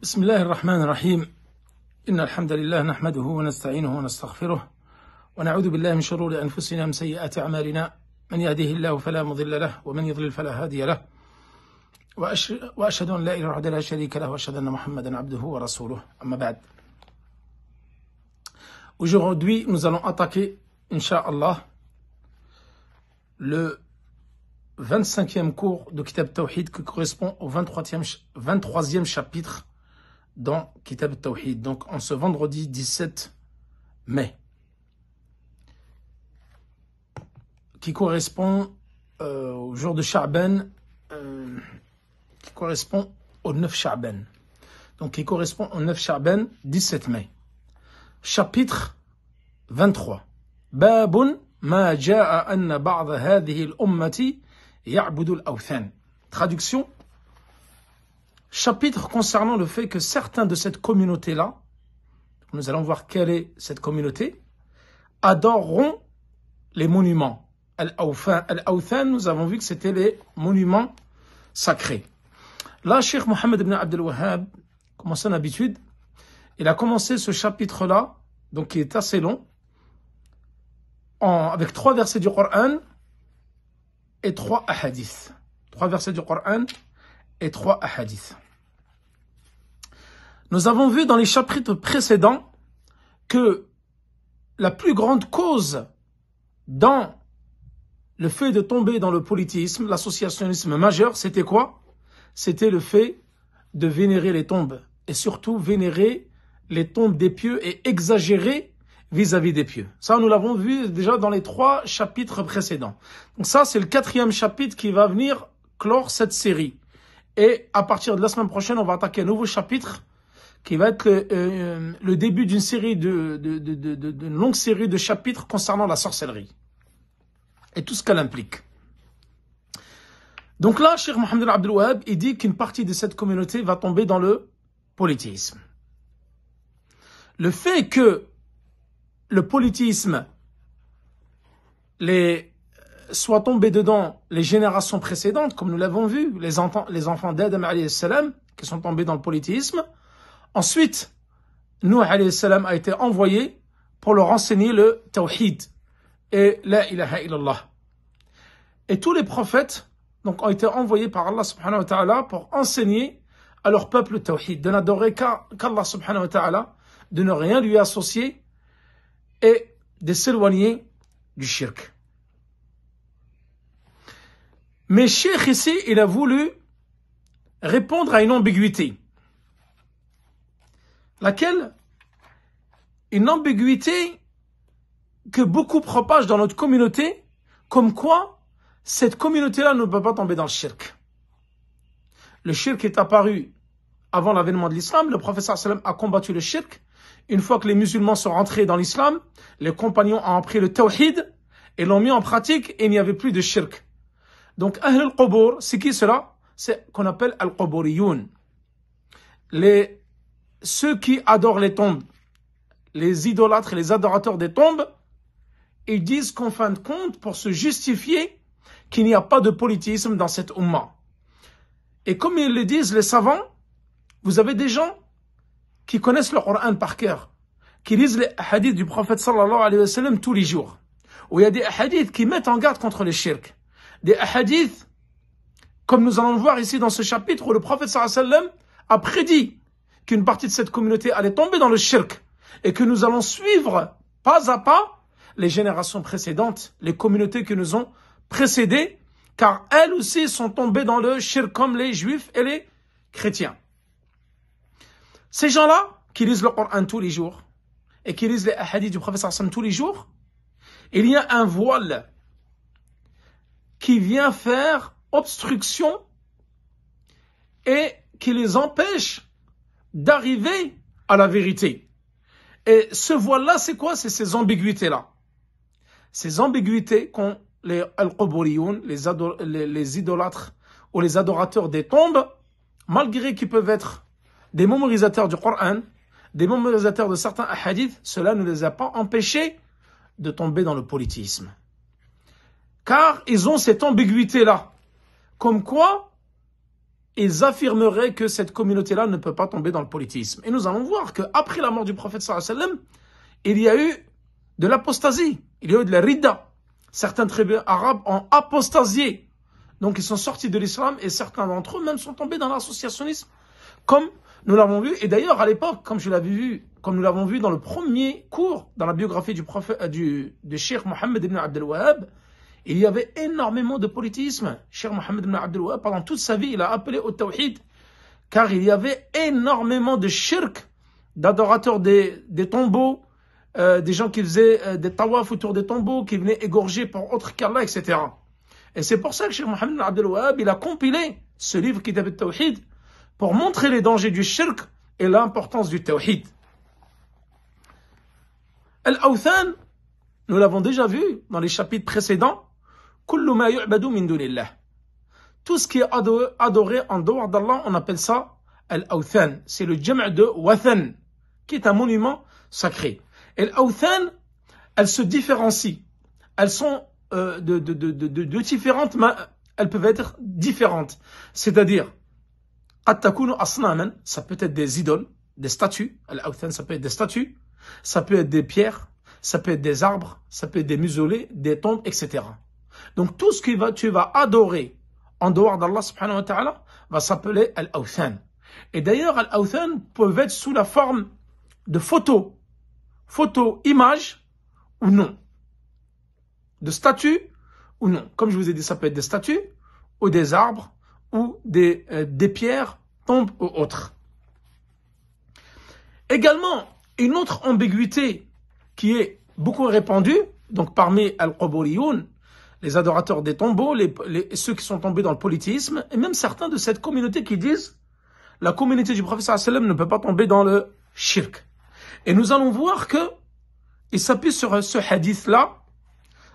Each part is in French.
بسم الله الرحمن الرحيم إن الحمد لله نحمده ونستعينه ونستغفره ونعوذ بالله من شرور أنفسنا ومن سيئات أعمالنا من يهده الله فلا مضل له ومن يضلل فلا هادي له وأشهد أن لا إله إلا الله لا شريك له وأشهد أن محمدا عبده ورسوله أما بعد. Aujourd'hui, nous allons attaquer, Inch'Allah, le 25e cours de Kitab Tawhid qui correspond au 23e chapitre dans Kitab Tawhid, donc en ce vendredi 17 mai, qui correspond au jour de Sha'ban, qui correspond au 9 Sha'ban, donc qui correspond au 9 Sha'ban, 17 mai. Chapitre 23. Babun ma ja'a anna ba'da hadhihi al-ummati ya'budu al-awthan. Traduction. Chapitre concernant le fait que certains de cette communauté-là, nous allons voir quelle est cette communauté, adoreront les monuments. Al-awthan, nous avons vu que c'était les monuments sacrés. Là, Cheikh Mohammed ibn Abdel Wahhab, comme son habitude, il a commencé ce chapitre-là, donc qui est assez long, avec 3 versets du Coran et 3 hadiths. 3 versets du Coran et 3 hadiths. Nous avons vu dans les chapitres précédents que la plus grande cause dans le fait de tomber dans le polythéisme, l'associationnisme majeur, c'était quoi? C'était le fait de vénérer les tombes, et surtout vénérer les tombes des pieux et exagérer vis-à-vis des pieux. Ça, nous l'avons vu déjà dans les 3 chapitres précédents. Donc ça, c'est le 4e chapitre qui va venir clore cette série. Et à partir de la semaine prochaine, on va attaquer un nouveau chapitre qui va être le début d'une série d'une longue série de chapitres concernant la sorcellerie et tout ce qu'elle implique. Donc là, Cheikh Mohammed Abdel Wahhab, il dit qu'une partie de cette communauté va tomber dans le polythéisme. Le fait que le polythéisme soit tombé dedans les générations précédentes, comme nous l'avons vu, les enfants d'Adam alayhi salam qui sont tombés dans le polythéisme. Ensuite, Nuh alayhi salam a été envoyé pour leur enseigner le tawhid et la ilaha illallah. Et tous les prophètes donc ont été envoyés par Allah subhanahu wa ta'ala pour enseigner à leur peuple le tawhid, de n'adorer qu'Allah subhanahu wa ta'ala, de ne rien lui associer et de s'éloigner du shirk. Mais Cheikh ici, il a voulu répondre à une ambiguïté. Laquelle? Une ambiguïté que beaucoup propagent dans notre communauté, comme quoi cette communauté-là ne peut pas tomber dans le shirk. Le shirk est apparu avant l'avènement de l'islam. Le prophète sallallahu alayhi wa sallam a combattu le shirk. Une fois que les musulmans sont rentrés dans l'islam, les compagnons ont appris le tawhid et l'ont mis en pratique et il n'y avait plus de shirk. Donc, Ahl al-Qubur, c'est qui cela? C'est qu'on appelle al-Quburiyoun. Ceux qui adorent les tombes, les idolâtres et les adorateurs des tombes, ils disent qu'en fin de compte, pour se justifier, qu'il n'y a pas de polythéisme dans cette umma. Et comme ils le disent les savants, vous avez des gens qui connaissent le Coran par cœur, qui lisent les hadiths du prophète sallallahu alayhi wa sallam tous les jours, où il y a des hadiths qui mettent en garde contre le shirk. Des hadiths, comme nous allons le voir ici dans ce chapitre, où le prophète sallallahu alayhi wa sallam a prédit qu'une partie de cette communauté allait tomber dans le shirk, et que nous allons suivre pas à pas les générations précédentes, les communautés qui nous ont précédées, car elles aussi sont tombées dans le shirk comme les juifs et les chrétiens. Ces gens-là, qui lisent le Coran tous les jours, et qui lisent les hadiths du prophète sallallahu alayhi wa sallam tous les jours, il y a un voile qui vient faire obstruction et qui les empêche d'arriver à la vérité. Et ce voile-là, c'est quoi? C'est ces ambiguïtés-là. Ces ambiguïtés qu'ont les al-Quburiyoun, les idolâtres ou les adorateurs des tombes, malgré qu'ils peuvent être des mémorisateurs du Coran, des mémorisateurs de certains hadiths, cela ne les a pas empêchés de tomber dans le polythéisme. Car ils ont cette ambiguïté-là. Comme quoi, ils affirmeraient que cette communauté-là ne peut pas tomber dans le polythéisme. Et nous allons voir qu'après la mort du prophète sallallahu alayhi wa sallam, il y a eu de l'apostasie, il y a eu de la ridda. Certaines tribus arabes ont apostasié. Donc ils sont sortis de l'islam et certains d'entre eux même sont tombés dans l'associationnisme, comme nous l'avons vu. Et d'ailleurs, à l'époque, comme nous l'avons vu dans le premier cours, dans la biographie du Cheikh Mohammed ibn Abdel Wahhab, il y avait énormément de polythéisme. Cheikh Mohammed ibn Abdel Wahhab, pendant toute sa vie, il a appelé au tawhid, car il y avait énormément de shirk, d'adorateurs des tombeaux, des gens qui faisaient des tawaf autour des tombeaux, qui venaient égorger pour autre qu'Allah, etc. Et c'est pour ça que Cheikh Mohammed ibn Abdel Wahhab, il a compilé ce livre Kitab al-Tawhid pour montrer les dangers du shirk et l'importance du tawhid. Al-Awthan, nous l'avons déjà vu dans les chapitres précédents, kullu ma yu'badu min dunillah. Tout ce qui est adoré en dehors d'Allah, on appelle ça Al-Awthan. C'est le jam' de Wathan, qui est un monument sacré. Et l'Awthan, elles se différencient. Elles sont de différentes, elles peuvent être différentes. C'est-à-dire, ça peut être des idoles, des statues. Al-Awthan, ça peut être des statues. Ça peut être des pierres. Ça peut être des arbres. Ça peut être des mausolées, des tombes, etc. Donc, tout ce que tu vas adorer en dehors d'Allah subhanahu wa ta'ala va s'appeler Al-Awthan. Et d'ailleurs, Al-Awthan peuvent être sous la forme de photos, images ou non, de statues ou non. Comme je vous ai dit, ça peut être des statues ou des arbres ou des pierres, tombes ou autres. Également, une autre ambiguïté qui est beaucoup répandue, donc parmi al-Quburiyun, les adorateurs des tombeaux, ceux qui sont tombés dans le polythéisme, et même certains de cette communauté qui disent la communauté du prophète sallallahu alayhi wa sallam ne peut pas tomber dans le shirk. Et nous allons voir que il s'appuie sur ce hadith-là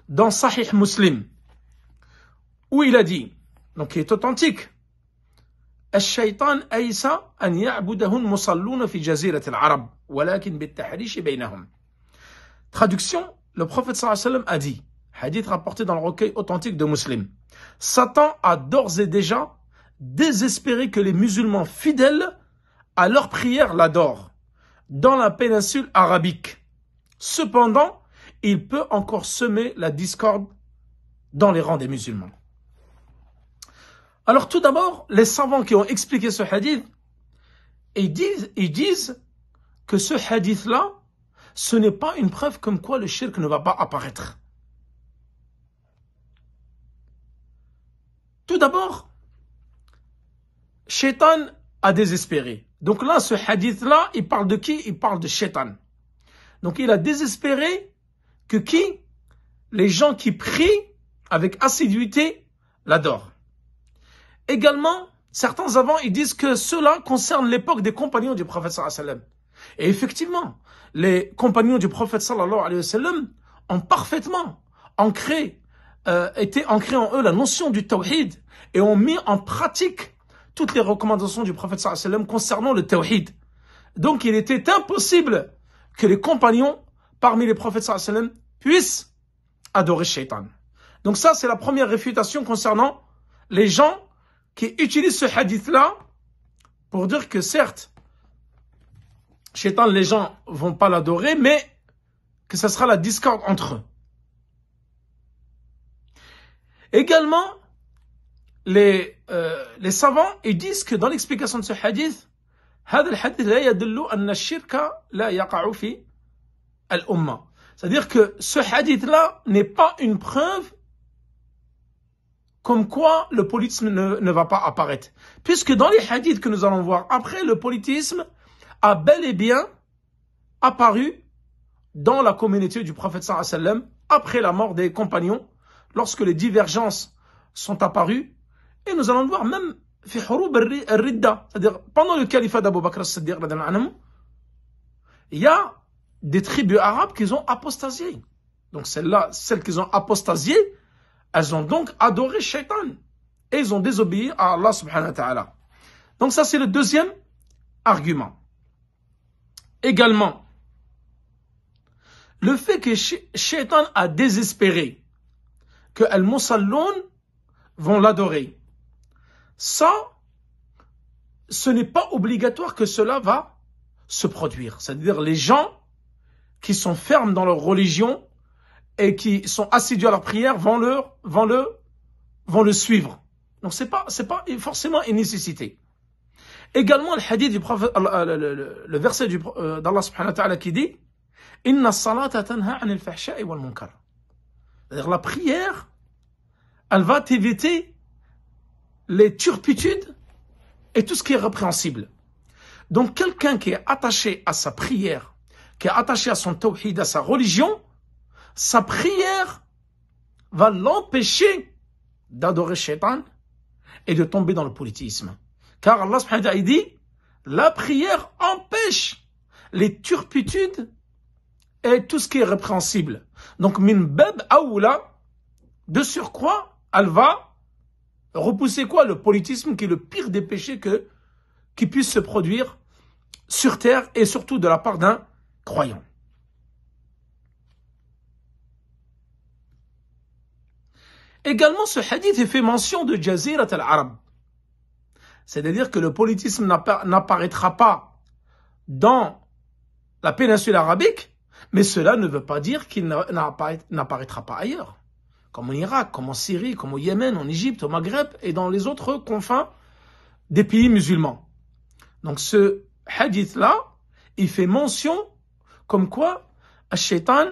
dans Sahih Muslim, où il a dit, donc il est authentique, الشيطان أيس أن يعبده المصلون في جزيرة العرب ولكن بالتحريش بينهم. Traduction, le prophète sallallahu alayhi wa sallam a dit, hadith rapporté dans le recueil authentique de Muslim, Satan a d'ores et déjà désespéré que les musulmans fidèles à leur prière l'adorent dans la péninsule arabique. Cependant, il peut encore semer la discorde dans les rangs des musulmans. Alors tout d'abord, les savants qui ont expliqué ce hadith, ils disent que ce hadith-là, ce n'est pas une preuve comme quoi le shirk ne va pas apparaître. Tout d'abord, Shaitan a désespéré. Donc là, ce hadith-là, il parle de qui? Il parle de Shaitan. Donc il a désespéré que qui? Les gens qui prient avec assiduité l'adorent. Également, certains savants, ils disent que cela concerne l'époque des compagnons du prophète sallallahu alayhi wa sallam. Et effectivement, les compagnons du prophète sallallahu alayhi wa sallam ont parfaitement été ancrés en eux la notion du tawhid et ont mis en pratique toutes les recommandations du prophète sallallahu alayhi wa sallam concernant le tawhid. Donc il était impossible que les compagnons parmi les prophètes sallallahu alayhi wa sallam puissent adorer Shaitan. Donc ça, c'est la première réfutation concernant les gens qui utilisent ce hadith-là pour dire que certes, Shaitan, les gens vont pas l'adorer, mais que ça sera la discorde entre eux. Également, les savants, ils disent que dans l'explication de ce hadith, c'est-à-dire que ce hadith-là n'est pas une preuve comme quoi le polythéisme ne va pas apparaître. Puisque dans les hadiths que nous allons voir après, le polythéisme a bel et bien apparu dans la communauté du prophète sallallahu alayhi wa sallam après la mort des compagnons, lorsque les divergences sont apparues. Et nous allons voir même fi hurub al-ridda, c'est-à-dire pendant le califat d'Abu Bakr as-Siddiq, il y a des tribus arabes qui ont apostasié. Donc celles qui ont apostasié, elles ont donc adoré Shaitan. Et ils ont désobéi à Allah subhanahu wa ta'ala. Donc ça, c'est le deuxième argument. Également, le fait que Shaitan a désespéré que Al-Musalloun vont l'adorer. Ça, ce n'est pas obligatoire que cela va se produire. C'est-à-dire les gens qui sont fermes dans leur religion et qui sont assidus à leur prière vont le suivre. Donc c'est pas forcément une nécessité. Également le hadith du prophète, le verset d'Allah subhanahu wa ta'ala qui dit Inna as-salata tanha 'anil fahsha'i wal munkar. C'est-à-dire la prière, elle va t'éviter les turpitudes et tout ce qui est répréhensible. Donc quelqu'un qui est attaché à sa prière, qui est attaché à son tawhid, à sa religion, sa prière va l'empêcher d'adorer Shaitan et de tomber dans le polythéisme. Car Allah subhanahu wa ta'ala dit, la prière empêche les turpitudes et tout ce qui est répréhensible. Donc min bab aoula, de surcroît, elle va repousser quoi? Le polythéisme qui est le pire des péchés qui puisse se produire sur terre et surtout de la part d'un croyant. Également, ce hadith est fait mention de Jazirat al-Arab. C'est-à-dire que le polythéisme n'apparaîtra pas dans la péninsule arabique, mais cela ne veut pas dire qu'il n'apparaîtra pas ailleurs. Comme en Irak, comme en Syrie, comme au Yémen, en Égypte, au Maghreb et dans les autres confins des pays musulmans. Donc ce hadith-là, il fait mention comme quoi Shaitan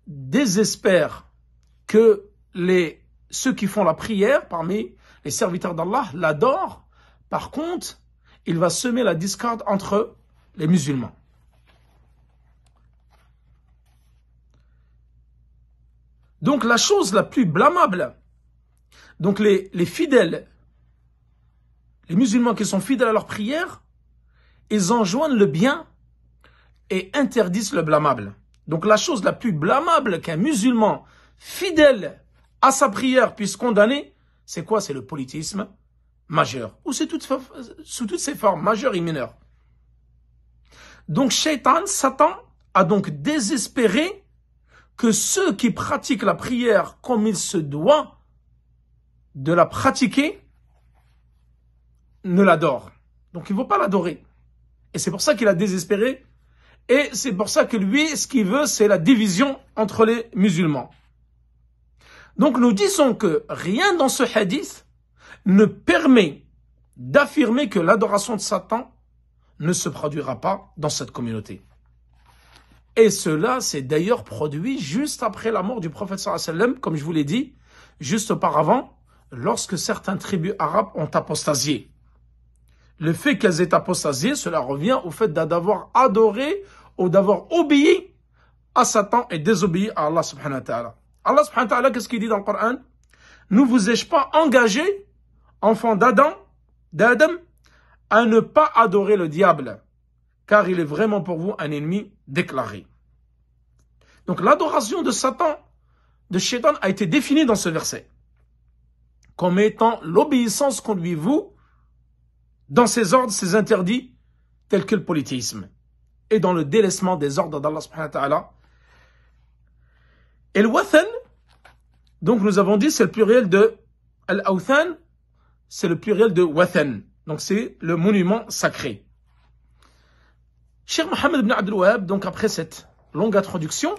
désespère que ceux qui font la prière parmi les serviteurs d'Allah l'adorent. Par contre, il va semer la discorde entre les musulmans. Donc la chose la plus blâmable, donc les fidèles, les musulmans qui sont fidèles à leur prière, ils enjoignent le bien et interdisent le blâmable. Donc la chose la plus blâmable qu'un musulman fidèle à sa prière puisse condamner, c'est quoi? C'est le polythéisme majeur, ou c'est sous toutes ses formes, majeures et mineures. Donc Satan a donc désespéré que ceux qui pratiquent la prière comme il se doit de la pratiquer ne l'adorent. Donc il ne veut pas l'adorer. Et c'est pour ça qu'il a désespéré. Et c'est pour ça que lui, ce qu'il veut, c'est la division entre les musulmans. Donc nous disons que rien dans ce hadith ne permet d'affirmer que l'adoration de Satan ne se produira pas dans cette communauté. Et cela s'est d'ailleurs produit juste après la mort du prophète sallallahu alayhi wa sallam, comme je vous l'ai dit, juste auparavant, lorsque certaines tribus arabes ont apostasié. Le fait qu'elles aient apostasié, cela revient au fait d'avoir adoré ou d'avoir obéi à Satan et désobéi à Allah subhanahu wa ta'ala. Allah subhanahu wa ta'ala, qu'est-ce qu'il dit dans le Coran? Ne vous ai-je pas engagé, enfants d'Adam, à ne pas adorer le diable, car il est vraiment pour vous un ennemi déclaré. Donc l'adoration de Satan, de Shaitan, a été définie dans ce verset comme étant l'obéissance qu'on lui voue dans ses ordres, ses interdits, tels que le polythéisme, et dans le délaissement des ordres d'Allah subhanahu wa ta'ala. Et le wathan, donc nous avons dit, c'est le pluriel de al-awthan, c'est le pluriel de wathan. Donc c'est le monument sacré. Cheikh Mohammed ibn Abdul Wahhab, donc après cette longue introduction,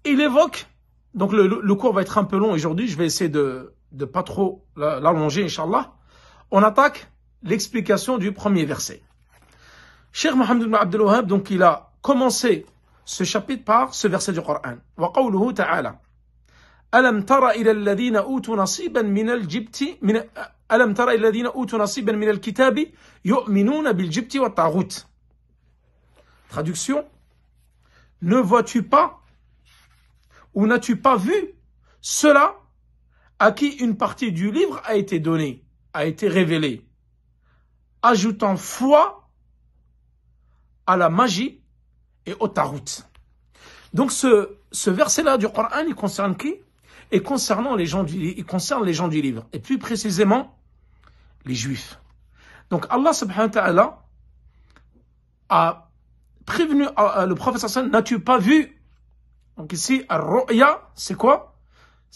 il évoque, donc le cours va être un peu long aujourd'hui, je vais essayer de pas trop l'allonger, Inch'Allah. On attaque l'explication du premier verset. Cheikh Mohammed ibn Abdul Wahhab, donc il a commencé ce chapitre par ce verset du Coran. Wa qawluhu ta'ala. Alam tara ila alladhina utu nasiban min al-jibti alam tara ila alladhina utu nasiban min al-kitabi yu'minuna bil-jibti wa taghut. Traduction. Ne vois-tu pas ou n'as-tu pas vu cela à qui une partie du livre a été donnée, a été révélée, ajoutant foi à la magie et au tarout. Donc ce verset-là du Coran, il concerne qui? Et concerne les gens du livre, et plus précisément les juifs. Donc Allah subhanahu wa ta'ala a prévenu le prophète sallallahu alayhi wa sallam, n'as-tu pas vu? Donc ici, ar-ru'ya, c'est quoi?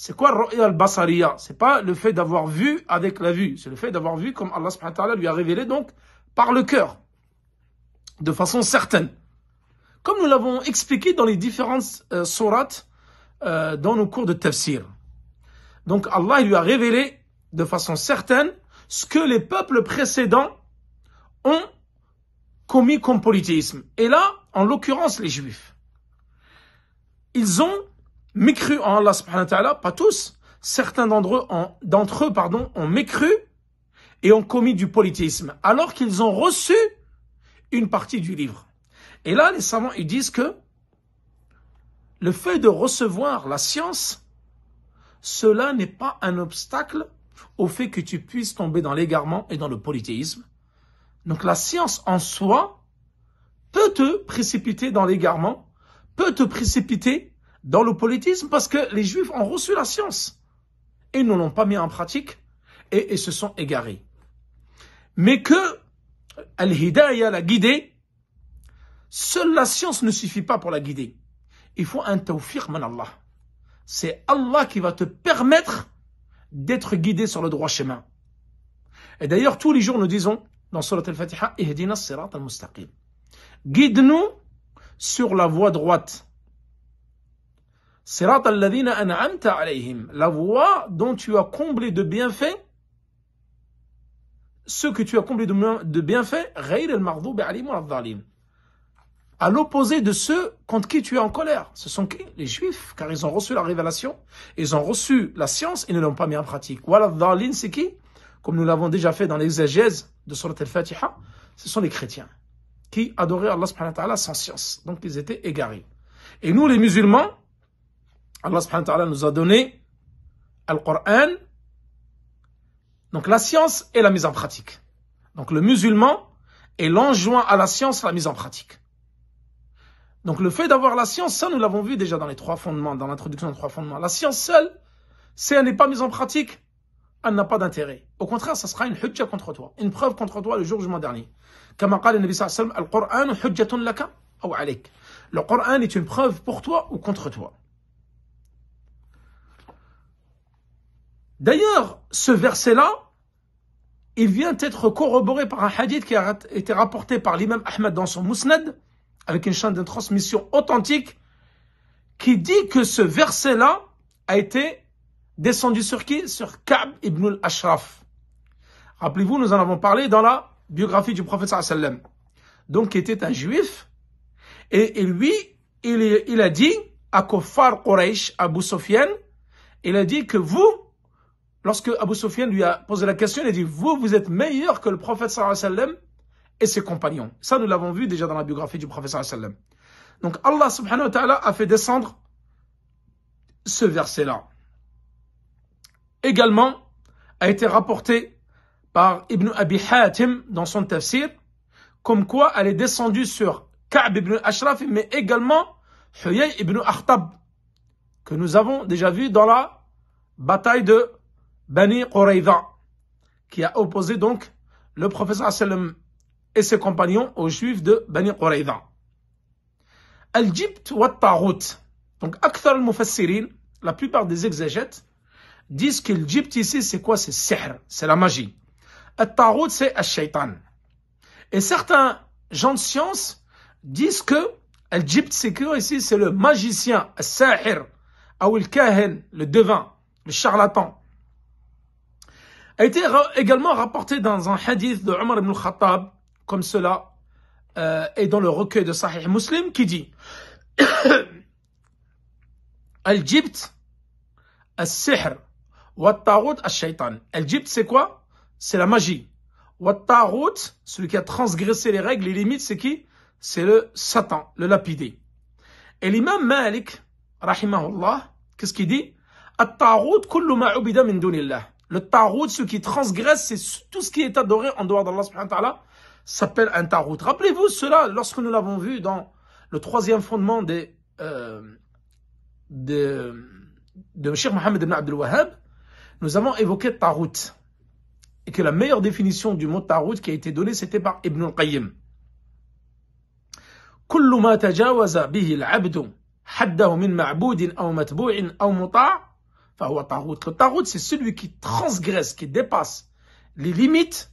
C'est quoi Ru'ya al-Basariya? C'est pas le fait d'avoir vu avec la vue. C'est le fait d'avoir vu comme Allah subhanahu wa ta'ala lui a révélé donc par le cœur. De façon certaine. Comme nous l'avons expliqué dans les différentes sourates dans nos cours de tafsir. Donc Allah lui a révélé de façon certaine ce que les peuples précédents ont commis comme polythéisme. Et là, en l'occurrence, les Juifs. Ils ont mécru en Allah subhanahu wa ta'ala, pas tous, certains d'entre eux, ont mécru et ont commis du polythéisme, alors qu'ils ont reçu une partie du livre. Et là, les savants, ils disent que le fait de recevoir la science, cela n'est pas un obstacle au fait que tu puisses tomber dans l'égarement et dans le polythéisme. Donc la science en soi peut te précipiter dans l'égarement, peut te précipiter dans le polythéisme parce que les Juifs ont reçu la science et ne l'ont pas mis en pratique et se sont égarés. Mais que Al-Hidayah l'a guidé, seule la science ne suffit pas pour la guider. Il faut un tawfiq min Allah. C'est Allah qui va te permettre d'être guidé sur le droit chemin. Et d'ailleurs, tous les jours, nous disons dans Surat Al-Fatiha, Ihdina as-sirat al-mustaqim. Guide-nous sur la voie droite. Sirat alladhina an'amta alayhim. La voie dont tu as comblé de bienfaits, ceux que tu as comblé de bienfaits, ghayr al-maghdubi alayhim wa al-dhalim. À l'opposé de ceux contre qui tu es en colère. Ce sont qui? Les Juifs, car ils ont reçu la révélation, ils ont reçu la science et ne l'ont pas mis en pratique. Wa al-dhalim, c'est qui? Comme nous l'avons déjà fait dans l'exégèse de Surat Al-Fatiha, ce sont les chrétiens qui adoraient Allah subhanahu wa ta'ala sans science. Donc ils étaient égarés. Et nous les musulmans, Allah subhanahu wa ta'ala nous a donné Al-Qur'an, donc la science et la mise en pratique. Donc le musulman est l'enjoint à la science et la mise en pratique. Donc le fait d'avoir la science, ça nous l'avons vu déjà dans les 3 fondements, dans l'introduction des 3 fondements. La science seule, si elle n'est pas mise en pratique, elle n'a pas d'intérêt. Au contraire, ça sera une hujja contre toi, une preuve contre toi le jour du jugement dernier. Comme qala le Nabi sallallahu alayhi wa sallam, Al-Qur'an hujjatun laka ou alayk. Le Coran est une preuve pour toi ou contre toi. D'ailleurs, ce verset-là, il vient être corroboré par un hadith qui a été rapporté par l'imam Ahmad dans son Musnad, avec une chaîne de transmission authentique, qui dit que ce verset-là a été descendu sur qui? Sur Ka'b ibn al-Ashraf. Rappelez-vous, nous en avons parlé dans la biographie du prophète sallallahu alayhi wa sallam. Donc, qui était un juif, et lui, il a dit à Kuffar Quraysh, Abu Sufyan, il a dit que vous, lorsque Abu Sufyan lui a posé la question, il a dit, vous êtes meilleur que le prophète sallallahu alayhi wa sallam et ses compagnons. Ça, nous l'avons vu déjà dans la biographie du prophète sallallahu alayhi wa sallam. Donc, Allah subhanahu wa ta'ala a fait descendre ce verset-là. Également, a été rapporté par Ibn Abi Hatim dans son tafsir, comme quoi elle est descendue sur Ka'b ibn al-Ashraf, mais également Huyay ibn Akhtab, que nous avons déjà vu dans la bataille de Bani Qurayza, qui a opposé donc le prophète sallam et ses compagnons aux juifs de Bani Qurayza. Al-Jibt wa Tarout. Donc, Akthar al-Mufassirin, la plupart des exégètes, disent que l'Égypte ici, c'est quoi? C'est sihr, c'est la magie. Al-Tarout, c'est al-Shaytan. Et certains gens de science disent que l'Égypte, c'est quoi ici? C'est le magicien, al-Sahir, ou al-Kahin, le devin, le charlatan. A été également rapporté dans un hadith de Omar ibn al-Khattab, comme cela est dans le recueil de Sahih Muslim, qui dit Al-Jibt, al-Sihr, wa-Tarout, al-Shaytan. Al-Jibt, c'est quoi? C'est la magie. Wa-Tarout, celui qui a transgressé les règles, les limites, c'est qui? C'est le Satan, le lapidé. Et l'imam Malik, rahimahullah, qu'est-ce qu'il dit? At-Tarout, kullu ma'ubida min dunillah. Le Tarout, ce qui transgresse, c'est tout ce qui est adoré en dehors d'Allah subhanahu wa ta'ala, s'appelle un Tarout. Rappelez-vous cela lorsque nous l'avons vu dans le 3e fondement de Cheikh Mohammed ibn Abdul Wahhab, nous avons évoqué Tarout. Et que la meilleure définition du mot Tarout qui a été donnée, c'était par Ibn al-Qayyim. كل ما تجاوز به العبد حده من معبود أو متبوع أو مطاع فهو طاغوت. Le tarout, c'est celui qui transgresse, qui dépasse les limites.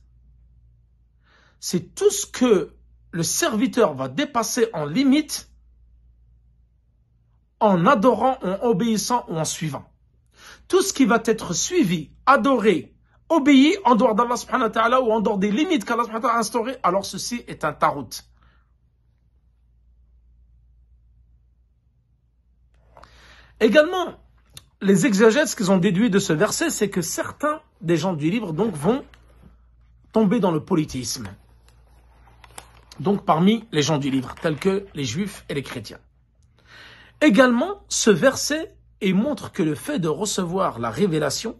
C'est tout ce que le serviteur va dépasser en limite en adorant, en obéissant ou en suivant. Tout ce qui va être suivi, adoré, obéi en dehors d'Allah subhanahu wa ta'ala ou en dehors des limites qu'Allah subhanahu wa ta'ala a instaurées, alors ceci est un tarout. Également, les exégètes, ce qu'ils ont déduit de ce verset, c'est que certains des gens du livre donc vont tomber dans le polythéisme. Donc parmi les gens du livre, tels que les juifs et les chrétiens. Également, ce verset montre que le fait de recevoir la révélation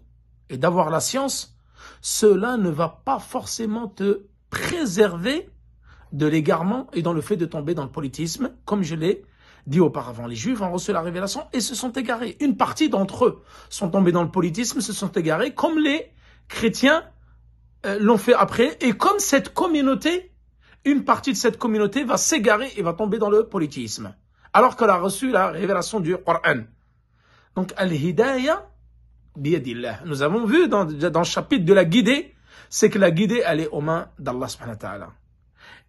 et d'avoir la science, cela ne va pas forcément te préserver de l'égarement et dans le fait de tomber dans le polythéisme, comme je l'ai dit auparavant. Les Juifs ont reçu la révélation et se sont égarés. Une partie d'entre eux sont tombés dans le polythéisme, se sont égarés, comme les chrétiens l'ont fait après. Et comme cette communauté, une partie de cette communauté va s'égarer et va tomber dans le polythéisme, alors qu'elle a reçu la révélation du Coran. Donc, al-hidayah biyadillah. Nous avons vu dans le chapitre de la guidée, c'est que la guidée, elle est aux mains d'Allah subhanahu wa ta'ala.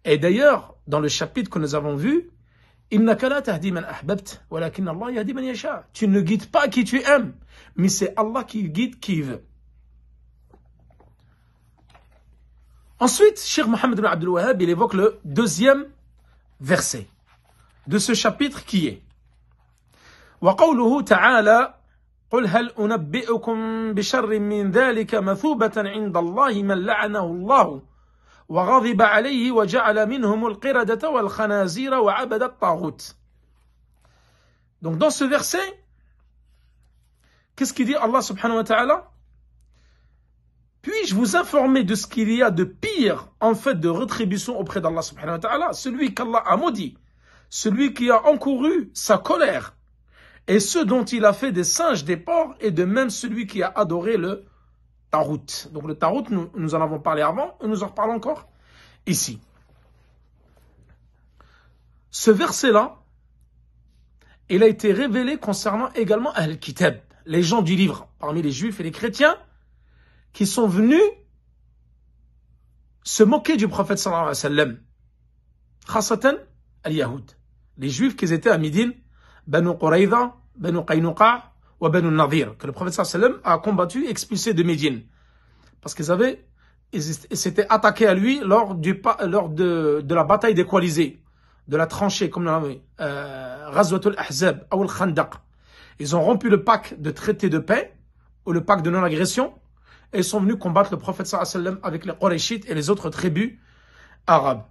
Et d'ailleurs, dans le chapitre que nous avons vu, innaka la tahdi man ahbabt, walakin Allah yahdi man yasha. Tu ne guides pas qui tu aimes, mais c'est Allah qui guide qui veut. Ensuite, Cheikh Mohammed ibn Abdul Wahhab, il évoque le deuxième verset de ce chapitre qui est وقوله تعالى قل هل أنبئكم بشر من ذلك مثوبة عند الله من لعنه الله وغضب عليه وجعل منهم القردة والخنازير وعبد الطاغوت. Donc dans ce verset, qu'est-ce qu'il dit Allah subhanahu wa ta'ala? Puis-je vous informer de ce qu'il y a de pire en fait de rétribution auprès d'Allah subhanahu wa ta'ala, celui qu'Allah a maudit, celui qui a encouru sa colère, et ceux dont il a fait des singes, des porcs, et de même celui qui a adoré le tarout. Donc le tarout, nous en avons parlé avant, et nous en reparlons encore ici. Ce verset-là, il a été révélé concernant également Ahl-Kitab, les gens du livre, parmi les juifs et les chrétiens, qui sont venus se moquer du prophète sallallahu alayhi wa sallam. Khasatan al-Yahoud. Les juifs qui étaient à Médine, Banu Quraïda, Banu Qaynuqa ou Banu Nadir, que le prophète sallallahu alayhi wa sallam a combattu et expulsé de Médine. Parce ils s'étaient attaqués à lui lors de la bataille des coalisés, de la tranchée, comme on l'a dit, Ghazwatul Ahzab, ou al-Khandaq. Ils ont rompu le pacte de traité de paix, ou le pacte de non-agression, et ils sont venus combattre le prophète sallallahu alayhi wa sallam avec les Qurayshites et les autres tribus arabes.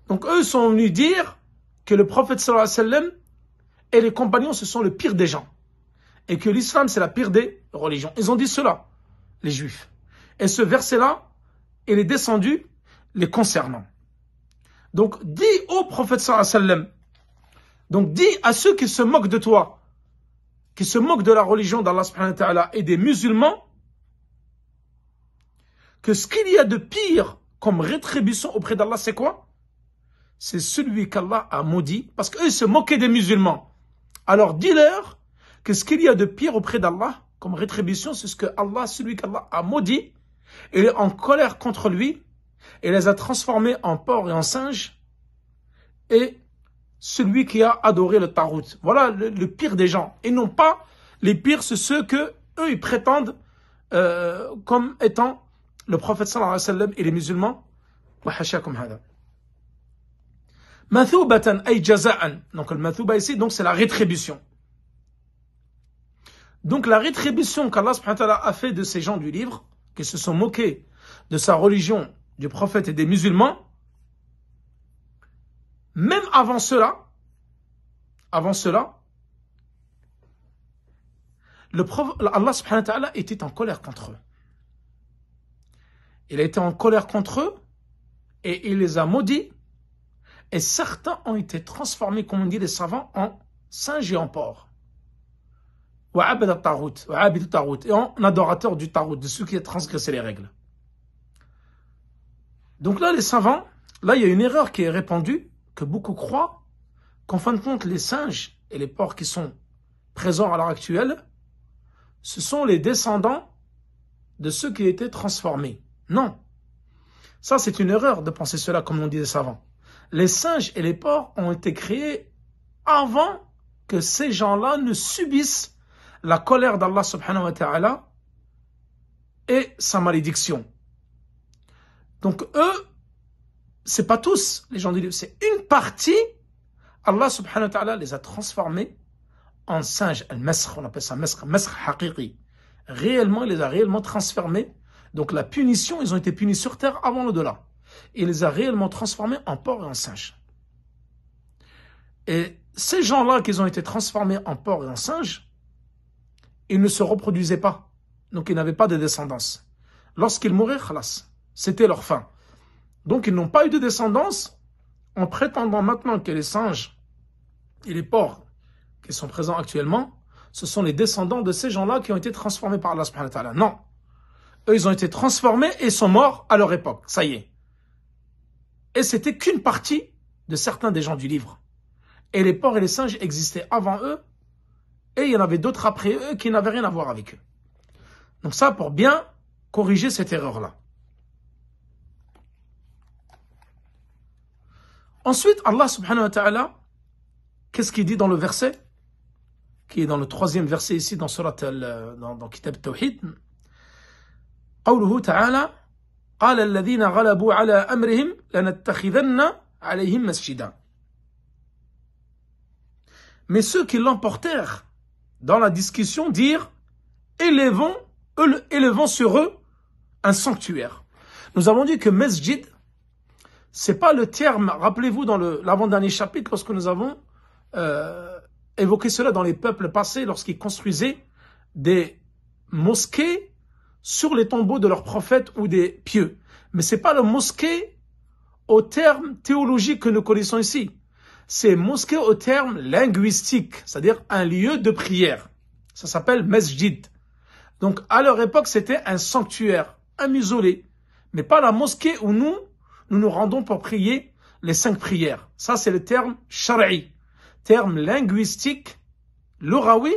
Donc eux sont venus dire que le prophète sallallahu alayhi wa sallam et les compagnons, ce sont le pire des gens. Et que l'islam, c'est la pire des religions. Ils ont dit cela, les juifs. Et ce verset-là, il est descendu les concernant. Donc, dis au prophète sallallahu alayhi wa sallam, donc dis à ceux qui se moquent de toi, qui se moquent de la religion d'Allah subhanahu wa ta'ala et des musulmans, que ce qu'il y a de pire comme rétribution auprès d'Allah, c'est quoi? C'est celui qu'Allah a maudit, parce qu'eux se moquaient des musulmans. Alors dis-leur que ce qu'il y a de pire auprès d'Allah, comme rétribution, c'est ce que Allah, celui qu'Allah a maudit, il est en colère contre lui, et les a transformés en porcs et en singes, et celui qui a adoré le tarout. Voilà le pire des gens. Et non pas les pires, c'est ceux que eux ils prétendent comme étant le prophète sallallahu alayhi wa sallam et les musulmans. Wa hashakum hada. Mathubatan ay jaza'an. Donc le mathuba ici, donc c'est la rétribution. Donc la rétribution qu'Allah subhanahu wa ta'ala a fait de ces gens du livre, qui se sont moqués de sa religion, du prophète et des musulmans, même avant cela, Allah subhanahu wa ta'ala était en colère contre eux. Il a été en colère contre eux et il les a maudits. Et certains ont été transformés, comme on dit les savants, en singes et en porcs. Et en adorateurs du tarout, de ceux qui ont transgressé les règles. Donc là, les savants, là, il y a une erreur qui est répandue, que beaucoup croient, qu'en fin de compte, les singes et les porcs qui sont présents à l'heure actuelle, ce sont les descendants de ceux qui étaient transformés. Non. Ça, c'est une erreur de penser cela, comme l'ont dit les savants. Les singes et les porcs ont été créés avant que ces gens-là ne subissent la colère d'Allah subhanahu wa ta'ala et sa malédiction. Donc eux, c'est pas tous les gens du livre, c'est une partie. Allah subhanahu wa ta'ala les a transformés en singes. Al-masr, on appelle ça masr haqiqi. Réellement, il les a réellement transformés. Donc la punition, ils ont été punis sur terre avant l'au-delà. Il les a réellement transformés en porcs et en singes. Et ces gens-là qui ont été transformés en porcs et en singes, ils ne se reproduisaient pas. Donc ils n'avaient pas de descendance. Lorsqu'ils mouraient, khalas, c'était leur fin. Donc ils n'ont pas eu de descendance en prétendant maintenant que les singes et les porcs qui sont présents actuellement, ce sont les descendants de ces gens-là qui ont été transformés par Allah subhanahu wa ta'ala. Non. Eux, ils ont été transformés et sont morts à leur époque. Ça y est. Et c'était qu'une partie de certains des gens du livre. Et les porcs et les singes existaient avant eux, et il y en avait d'autres après eux qui n'avaient rien à voir avec eux. Donc ça, pour bien corriger cette erreur-là. Ensuite, Allah subhanahu wa ta'ala, qu'est-ce qu'il dit dans le verset, qui est dans le 3e verset ici dans Surat dans Kitab al-Tawhid. قوله تعالى قال الذين غلبوا على أمرهم لنتخذن عليهم مسجدا. Mais ceux qui l'emportèrent dans la discussion dirent élevons sur eux un sanctuaire. Nous avons dit que masjid, c'est pas le terme, rappelez-vous dans l'avant-dernier chapitre lorsque nous avons évoqué cela dans les peuples passés lorsqu'ils construisaient des mosquées sur les tombeaux de leurs prophètes ou des pieux. Mais c'est pas le mosquée au terme théologique que nous connaissons ici. C'est mosquée au terme linguistique, c'est-à-dire un lieu de prière. Ça s'appelle masjid. Donc à leur époque, c'était un sanctuaire, un mausolée. Mais pas la mosquée où nous nous rendons pour prier les 5 prières. Ça, c'est le terme shar'i. Terme linguistique, l'orawi,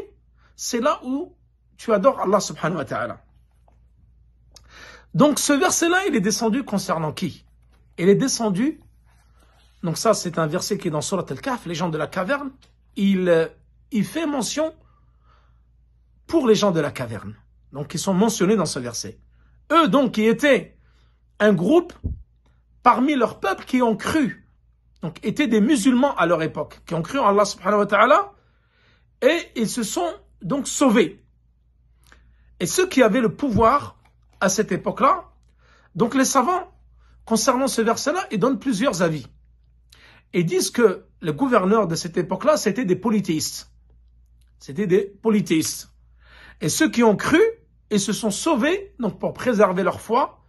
c'est là où tu adores Allah subhanahu wa ta'ala. Donc ce verset-là, il est descendu concernant qui? Il est descendu, donc ça c'est un verset qui est dans Surat Al-Kahf, les gens de la caverne, il fait mention pour les gens de la caverne. Donc ils sont mentionnés dans ce verset. Eux donc qui étaient un groupe parmi leur peuple qui ont cru, donc étaient des musulmans à leur époque, qui ont cru en Allah subhanahu wa ta'ala, et ils se sont donc sauvés. Et ceux qui avaient le pouvoir à cette époque-là, donc les savants, concernant ce verset-là, ils donnent plusieurs avis. Ils disent que les gouverneurs de cette époque-là, c'était des polythéistes. C'était des polythéistes. Et ceux qui ont cru, ils se sont sauvés, donc pour préserver leur foi,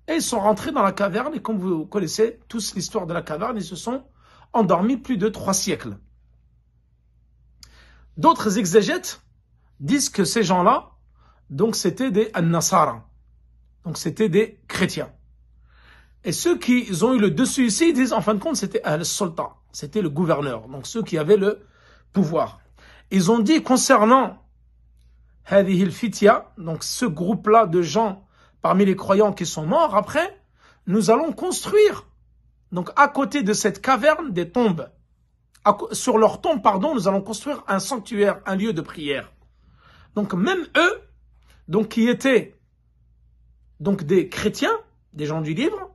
et ils sont rentrés dans la caverne, et comme vous connaissez tous l'histoire de la caverne, ils se sont endormis plus de 3 siècles. D'autres exégètes disent que ces gens-là, donc c'était des an-nasara. Donc c'était des chrétiens. Et ceux qui ont eu le dessus ici, ils disent en fin de compte c'était al-sultan, c'était le gouverneur, donc ceux qui avaient le pouvoir. Ils ont dit concernant hadhihi al-fitya, donc ce groupe-là de gens parmi les croyants qui sont morts, après, nous allons construire, donc à côté de cette caverne, des tombes. Sur leurs tombes, pardon, nous allons construire un sanctuaire, un lieu de prière. Donc même eux, donc qui étaient donc des chrétiens, des gens du livre,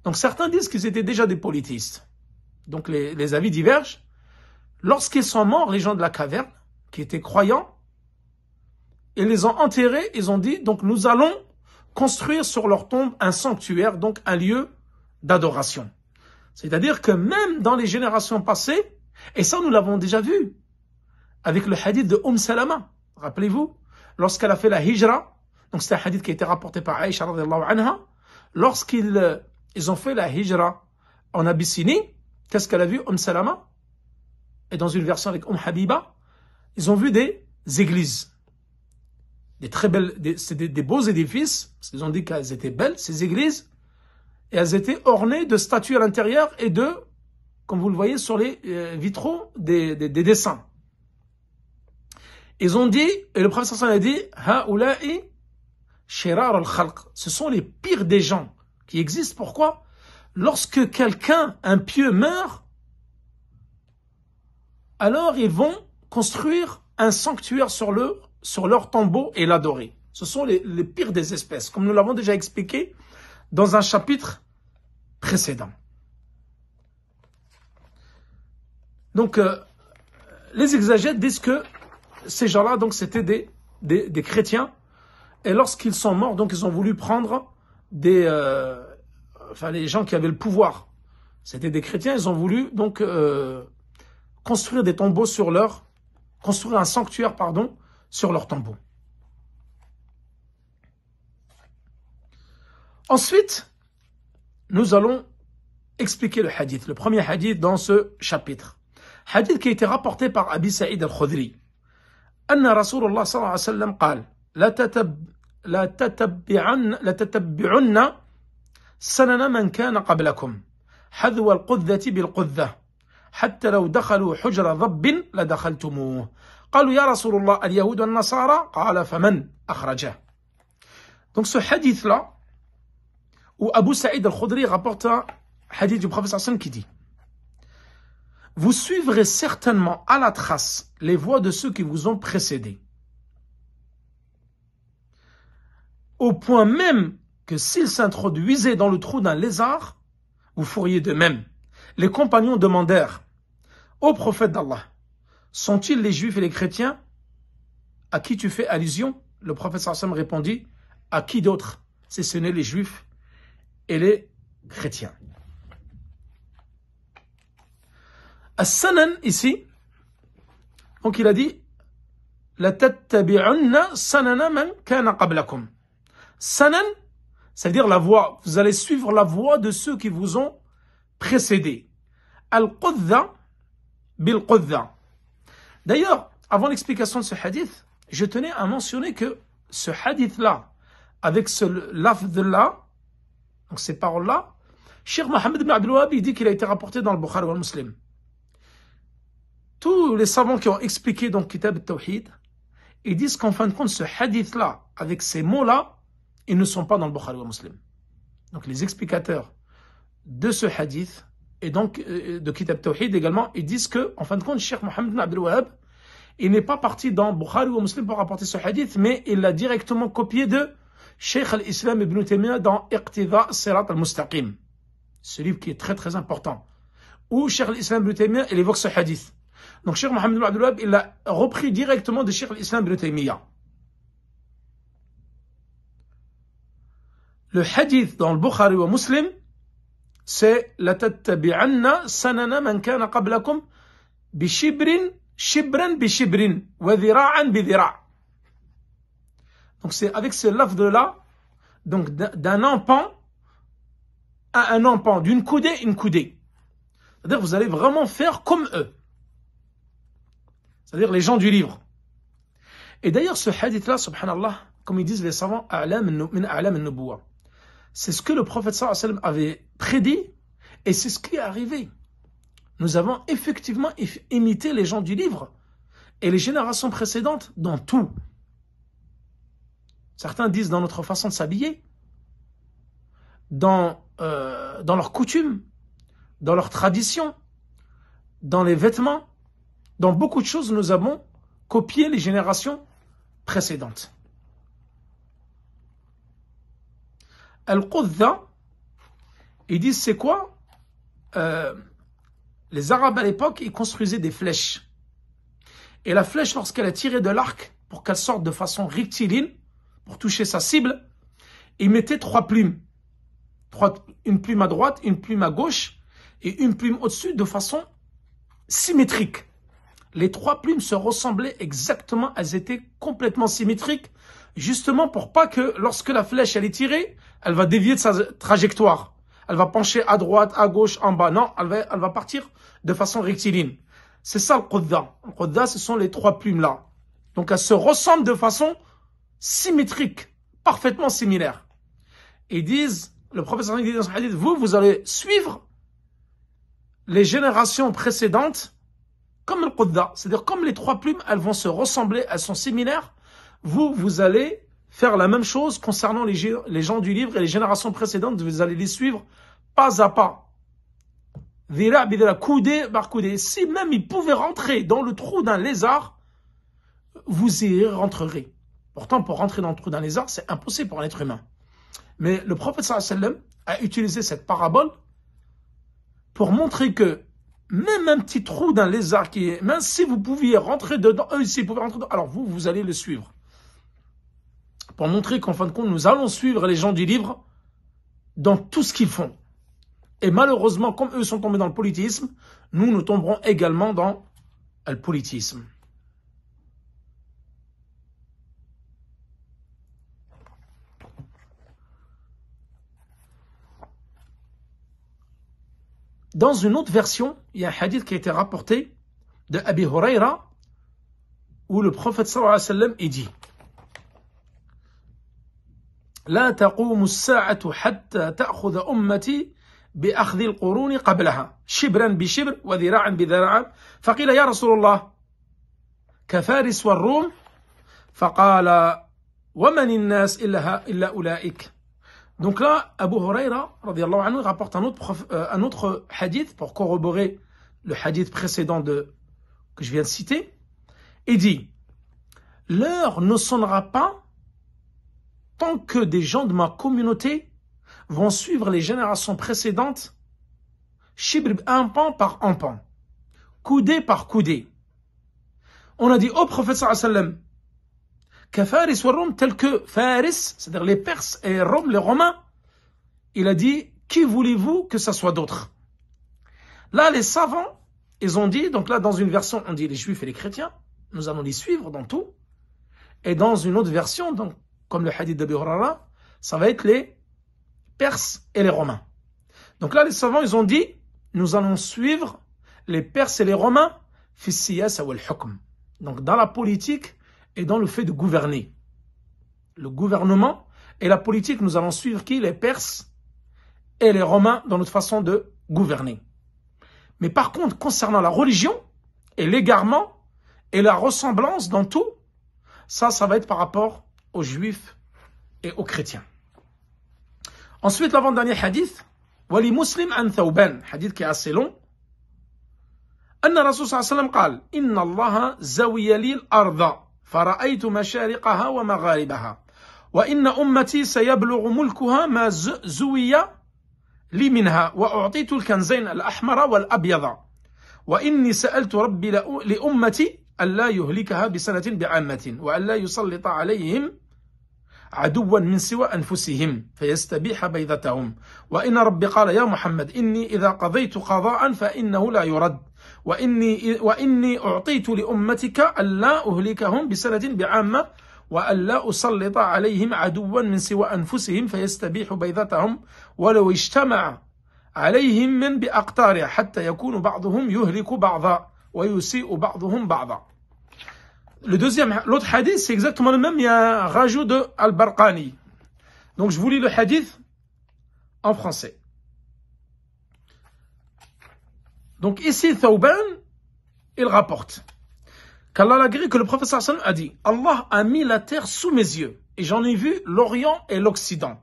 donc certains disent qu'ils étaient déjà des polythéistes. Donc les avis divergent. Lorsqu'ils sont morts, les gens de la caverne, qui étaient croyants, ils les ont enterrés, ils ont dit, donc nous allons construire sur leur tombe un sanctuaire, donc un lieu d'adoration. C'est-à-dire que même dans les générations passées, et ça nous l'avons déjà vu, avec le hadith de Salama, rappelez-vous, lorsqu'elle a fait la hijra, donc c'est un hadith qui a été rapporté par Aïcha radhiyallahu anha, lorsqu'ils ont fait la hijra en Abyssinie, qu'est-ce qu'elle a vu, Salama? Et dans une version avec Habiba, ils ont vu des églises. Des très belles, c'était des beaux édifices, parce qu'ils ont dit qu'elles étaient belles, ces églises, et elles étaient ornées de statues à l'intérieur et de, comme vous le voyez sur les vitraux, des dessins. Ils ont dit, et le prophète sallallahu alayhi wa sallam a dit, Ha'ula'i shirar al-khalq. Ce sont les pires des gens qui existent. Pourquoi? Lorsque quelqu'un, un pieux, meurt, alors ils vont construire un sanctuaire sur leur tombeau et l'adorer. Ce sont les pires des espèces, comme nous l'avons déjà expliqué dans un chapitre précédent. Donc, les exégètes disent que ces gens-là, donc, c'était des chrétiens, et lorsqu'ils sont morts, donc, ils ont voulu prendre les gens qui avaient le pouvoir. C'était des chrétiens, ils ont voulu, donc, construire des tombeaux construire un sanctuaire, sur leur tombeau. Ensuite, nous allons expliquer le hadith, le premier hadith dans ce chapitre. Hadith qui a été rapporté par Abi Saïd al-Khudri. Anna Rasulullah sallallahu alayhi wa sallam قال لا تتبعن سنن من كان قبلكم حذو القذة بالقذة حتى لو دخلوا حجر ضب لدخلتموه قالوا يا رسول الله اليهود والنصارى قال فمن أخرجه. Donc ce hadith là où Abu Saïd al-Khudri rapporte un hadith du prophète sallallahu alayhi wa sallam qui dit: vous suivrez certainement à la trace les voies de ceux qui vous ont précédés, au point même que s'ils s'introduisaient dans le trou d'un lézard, vous feriez de même. Les compagnons demandèrent au prophète d'Allah: sont-ils les juifs et les chrétiens à qui tu fais allusion? Le prophète sallallahu alayhi wa sallam répondit: à qui d'autre si ce n'est les juifs et les chrétiens. As-sanan ici, donc il a dit la tattabi'unna sanana man kana qablakum. Sanan, c'est-à-dire la voie, vous allez suivre la voie de ceux qui vous ont précédé. Al-qudda bil-qudda. D'ailleurs, avant l'explication de ce hadith, je tenais à mentionner que ce hadith-là, avec ce lafz-là, donc ces paroles-là, Cheikh Mohammed ibn Abdul Wahhab, il dit qu'il a été rapporté dans le Bukhari ou le Muslim. Tous les savants qui ont expliqué donc Kitab al-Tawhid, ils disent qu'en fin de compte, ce hadith-là, avec ces mots-là, ils ne sont pas dans le Bukhari ou le Muslim. Donc les explicateurs de ce hadith, et donc de Kitab al-Tawhid également, ils disent que, en fin de compte, Cheikh Mohammed ibn Abdul Wahhab, il n'est pas parti dans Bukhari ou Muslim pour rapporter ce hadith, mais il l'a directement copié de Cheikh al-Islam ibn Taymiyyah dans Iqtida Sirat al-Mustaqim. Ce livre qui est très très important. Où Cheikh al-Islam ibn Taymiyyah, il évoque ce hadith. Donc Cheikh Mohammed ibn Abdul Wahhab, il l'a repris directement de Cheikh al-Islam ibn Taymiyyah. Le hadith dans le Bukhari ou Muslim, c'est la tattabi'anna sanana man kana qablakum bi shibrin shibran bi shibrin wa dhira'an bi dhira'. Donc c'est avec ce lafz-là, donc d'un empan à un empan, d'une coudée à une coudée. C'est-à-dire vous allez vraiment faire comme eux. C'est-à-dire les gens du livre. Et d'ailleurs ce hadith-là, subhanallah, comme ils disent les savants, min a'lam al-nubuwah. C'est ce que le prophète sallallahu alayhi wa sallam avait prédit et c'est ce qui est arrivé. Nous avons effectivement imité les gens du livre et les générations précédentes dans tout. Certains disent dans notre façon de s'habiller, dans leurs coutumes, dans leurs traditions, dans les vêtements, dans beaucoup de choses, nous avons copié les générations précédentes. Al-Qudda, ils disent c'est quoi? Les Arabes à l'époque, ils construisaient des flèches. Et la flèche, lorsqu'elle est tirée de l'arc, pour qu'elle sorte de façon rectiligne, pour toucher sa cible, ils mettaient 3 plumes. Une plume à droite, une plume à gauche, et une plume au-dessus de façon symétrique. Les 3 plumes se ressemblaient exactement, elles étaient complètement symétriques, justement pour pas que lorsque la flèche elle est tirée, elle va dévier de sa trajectoire. Elle va pencher à droite, à gauche, en bas. Non, elle va partir de façon rectiligne. C'est ça le Qudda. Le Qudda, ce sont les 3 plumes là. Donc elles se ressemblent de façon symétrique, parfaitement similaire. Ils disent, le professeur dit dans ce hadith, vous allez suivre les générations précédentes comme le Qudda, c'est-à-dire comme les trois plumes, elles vont se ressembler, elles sont similaires, vous allez faire la même chose concernant les gens du livre et les générations précédentes, vous allez les suivre pas à pas. Coudé par coudé. Si même ils pouvaient rentrer dans le trou d'un lézard, vous y rentrerez. Pourtant, pour rentrer dans le trou d'un lézard, c'est impossible pour un être humain. Mais le prophète sallallahu alayhi wa sallam a utilisé cette parabole pour montrer que même un petit trou d'un lézard, même si vous pouviez rentrer dedans, eux s'ils pouvaient rentrer dedans, alors vous allez le suivre. Pour montrer qu'en fin de compte, nous allons suivre les gens du livre dans tout ce qu'ils font. Et malheureusement, comme eux sont tombés dans le politisme, nous tomberons également dans le politisme. Dans une autre version, il y a un hadith qui a été rapporté de Abi Huraira où le prophète sallallahu alayhi wa sallam dit لا تقوم الساعة حتى تأخذ أمتي بأخذ القرون قبلها شبرا بشبر وذراعا بذراع فقيل يا رسول الله كفارس والروم فقال ومن الناس إلا أولئك. Donc là, Abu Huraira radiyallahu anhu rapporte un autre hadith pour corroborer le hadith précédent que je viens de citer. Il dit l'heure ne sonnera pas tant que des gens de ma communauté vont suivre les générations précédentes, shibr un pan par un pan, coudé par coudé. On a dit au prophète sallallahu alayhi wa sallam, Kafaris wa Rum, tel que Faris, c'est-à-dire les Perses et Rome, les Romains, il a dit, qui voulez-vous que ça soit d'autre? Là, les savants, ils ont dit, donc là, dans une version, on dit les Juifs et les chrétiens, nous allons les suivre dans tout. Et dans une autre version, donc, comme le hadith d'Abi Huraira, ça va être les Perses et les Romains. Donc là, les savants, ils ont dit, nous allons suivre les Perses et les Romains, fi siyasa wal hukm. Donc dans la politique et dans le fait de gouverner. Le gouvernement et la politique, nous allons suivre qui? Les Perses et les Romains dans notre façon de gouverner. Mais par contre, concernant la religion et l'égarement et la ressemblance dans tout, ça va être par rapport aux Juifs et aux chrétiens. Ensuite, l'avant-dernier hadith, Wali Muslim an Thawban, hadith qui est assez long. أن الرسول صلى الله عليه وسلم قال إن الله زوي لي الأرض فرأيت مشارقها ومغاربها وإن أمتي سيبلغ ملكها ما زوي لي منها وأعطيت الكنزين الأحمر والأبيض وإني سألت ربي لأمتي ألا يهلكها بسنة بعامة وألا يسلط عليهم عدوا من سوى أنفسهم فيستبيح بيضتهم وإن ربي قال يا محمد إني إذا قضيت قضاء فإنه لا يرد وإني أعطيت لأمتك ألا أهلكهم بسنة بعامة وألا أسلط عليهم عدوا من سوى أنفسهم فيستبيح بيضتهم ولو اجتمع عليهم من بأقطارها حتى يكون بعضهم يهلك بعضا ويسيء بعضهم بعضا. L'autre hadith, c'est exactement le même, il y a un rajout de Al-Barqani. Donc je vous lis le hadith en français. Donc ici, Thawban, il rapporte qu'Allah l'a gré, que le prophète sallallahu alayhi wa sallam a dit Allah a mis la terre sous mes yeux et j'en ai vu l'Orient et l'Occident.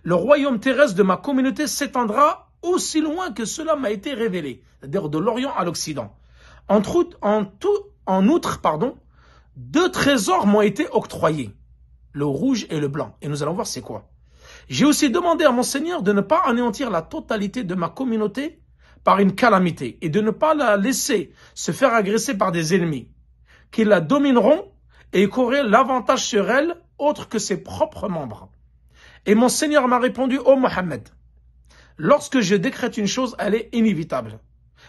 Le royaume terrestre de ma communauté s'étendra aussi loin que cela m'a été révélé, c'est-à-dire de l'Orient à l'Occident. En outre, deux trésors m'ont été octroyés, le rouge et le blanc. Et nous allons voir c'est quoi. J'ai aussi demandé à mon Seigneur de ne pas anéantir la totalité de ma communauté par une calamité et de ne pas la laisser se faire agresser par des ennemis qui la domineront et qu'auraient l'avantage sur elle autre que ses propres membres. Et mon Seigneur m'a répondu, ô Mohammed, lorsque je décrète une chose, elle est inévitable.